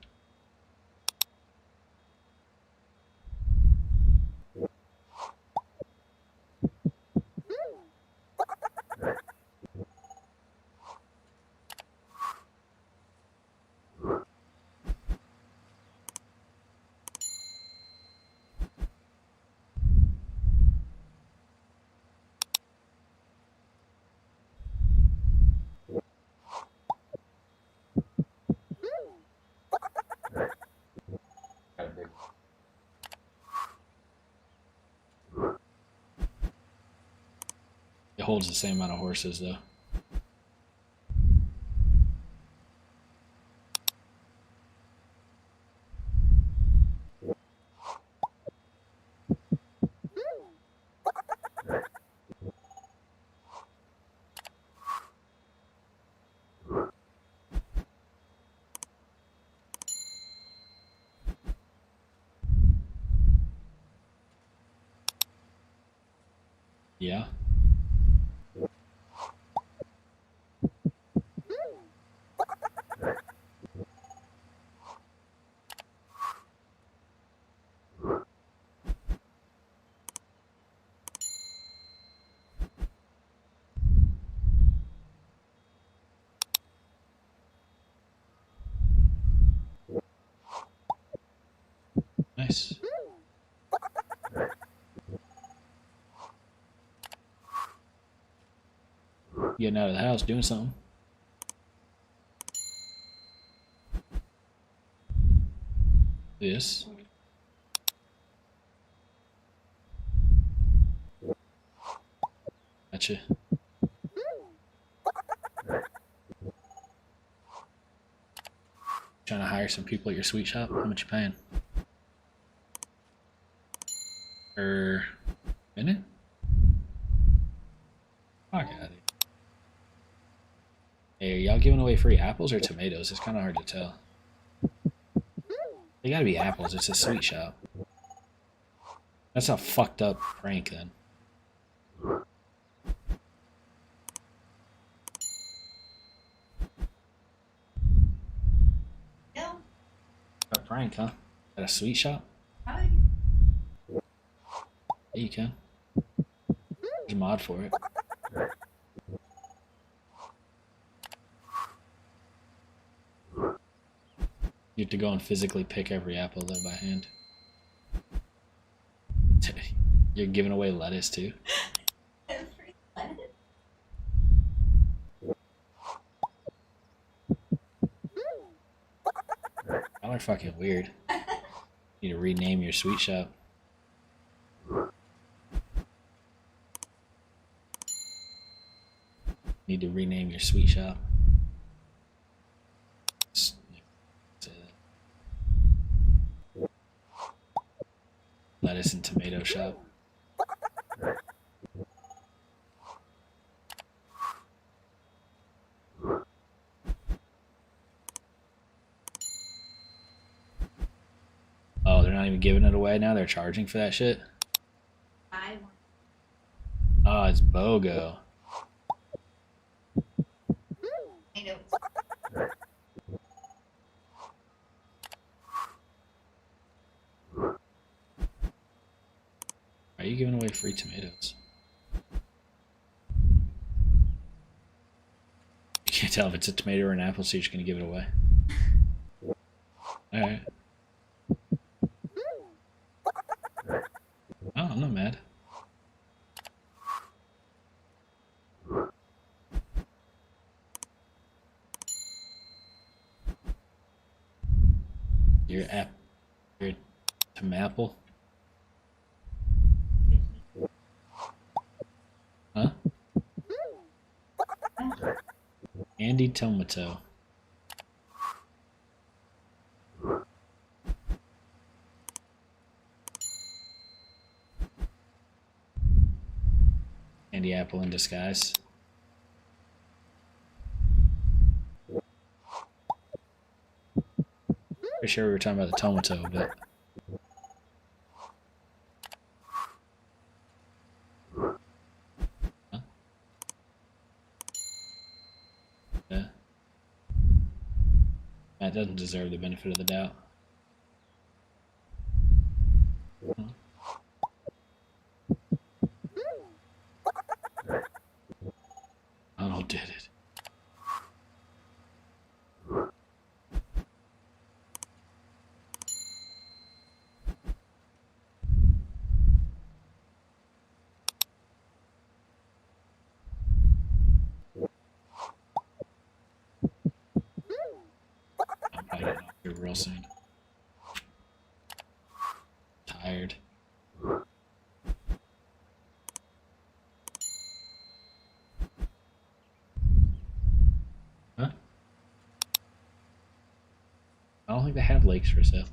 It holds the same amount of horses though. Yeah. Nice. Getting out of the house, doing something. This. Gotcha. Trying to hire some people at your sweet shop? How much you paying? Per minute? Fuck out of here. Hey, are y'all giving away free apples or tomatoes? It's kind of hard to tell. They gotta be apples. It's a sweet shop. That's a fucked up prank then. No. A prank, huh? At a sweet shop? Probably. Yeah, you can. There's a mod for it. You have to go and physically pick every apple though by hand. You're giving away lettuce too? Free lettuce. Y'all are fucking weird. You need to rename your sweet shop. Need to rename your sweet shop. Lettuce and tomato shop. Oh, they're not even giving it away now? They're charging for that shit? I want. Oh, it's BOGO. Tomatoes. Why are you giving away free tomatoes? You can't tell if it's a tomato or an apple, so you're just gonna give it away. Alright. Oh, I'm not mad. Your Maple? Huh? Andy Tomato. Candy apple in disguise. Pretty sure we were talking about the tomato, but huh? Yeah. That doesn't deserve the benefit of the doubt. Huh? Donald did it. I'm probably getting off here real soon. Tired. Huh? I don't think they have lakes for sale.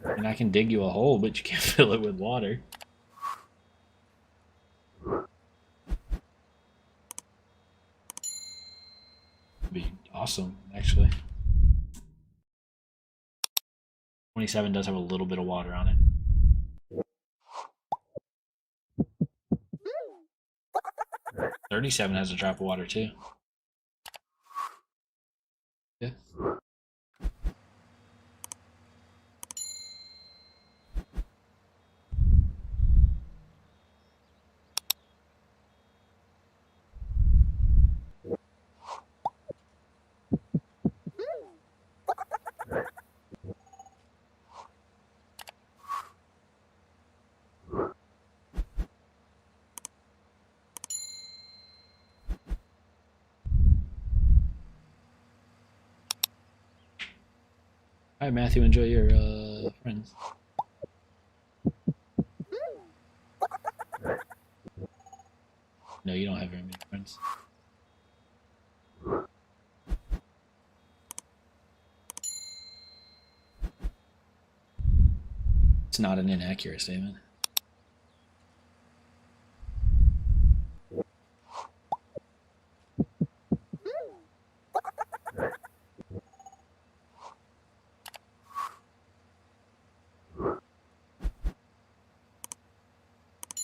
And I can dig you a hole, but you can't fill it with water. It'd be awesome, actually. 27 does have a little bit of water on it. $37 has a drop of water too. Yeah. All right, Matthew, enjoy your friends. No, you don't have very many friends. It's not an inaccurate statement.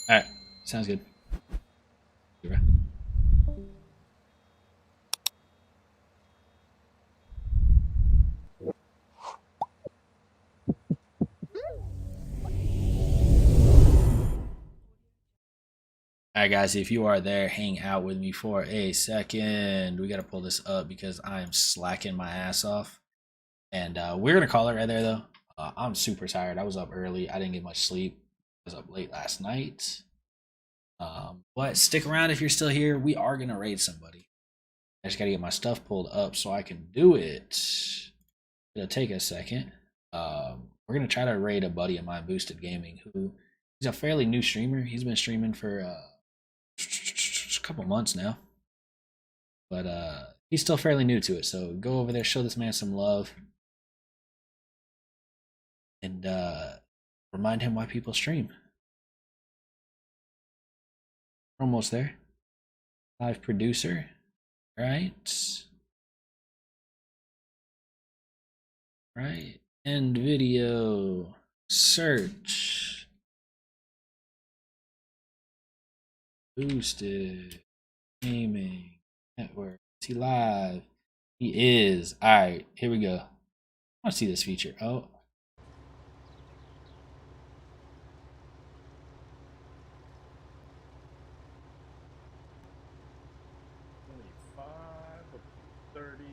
All right, sounds good. Alright guys, if you are there, hang out with me for a second. We gotta pull this up because I'm slacking my ass off. And we're gonna call it right there though. I'm super tired. I was up early. I didn't get much sleep. I was up late last night. But stick around if you're still here. We are gonna raid somebody. I just gotta get my stuff pulled up so I can do it. It'll take a second. We're gonna try to raid a buddy of mine, Boosted Gaming, who he's a fairly new streamer. He's been streaming for a couple months now, but he's still fairly new to it. So go over there, show this man some love, and remind him why people stream. We're almost there. Live producer, right? Right. End video. Search. Boosted Gaming Network. Is he live? He is. Alright, here we go. I want to see this feature. Oh. Only 5 of 30.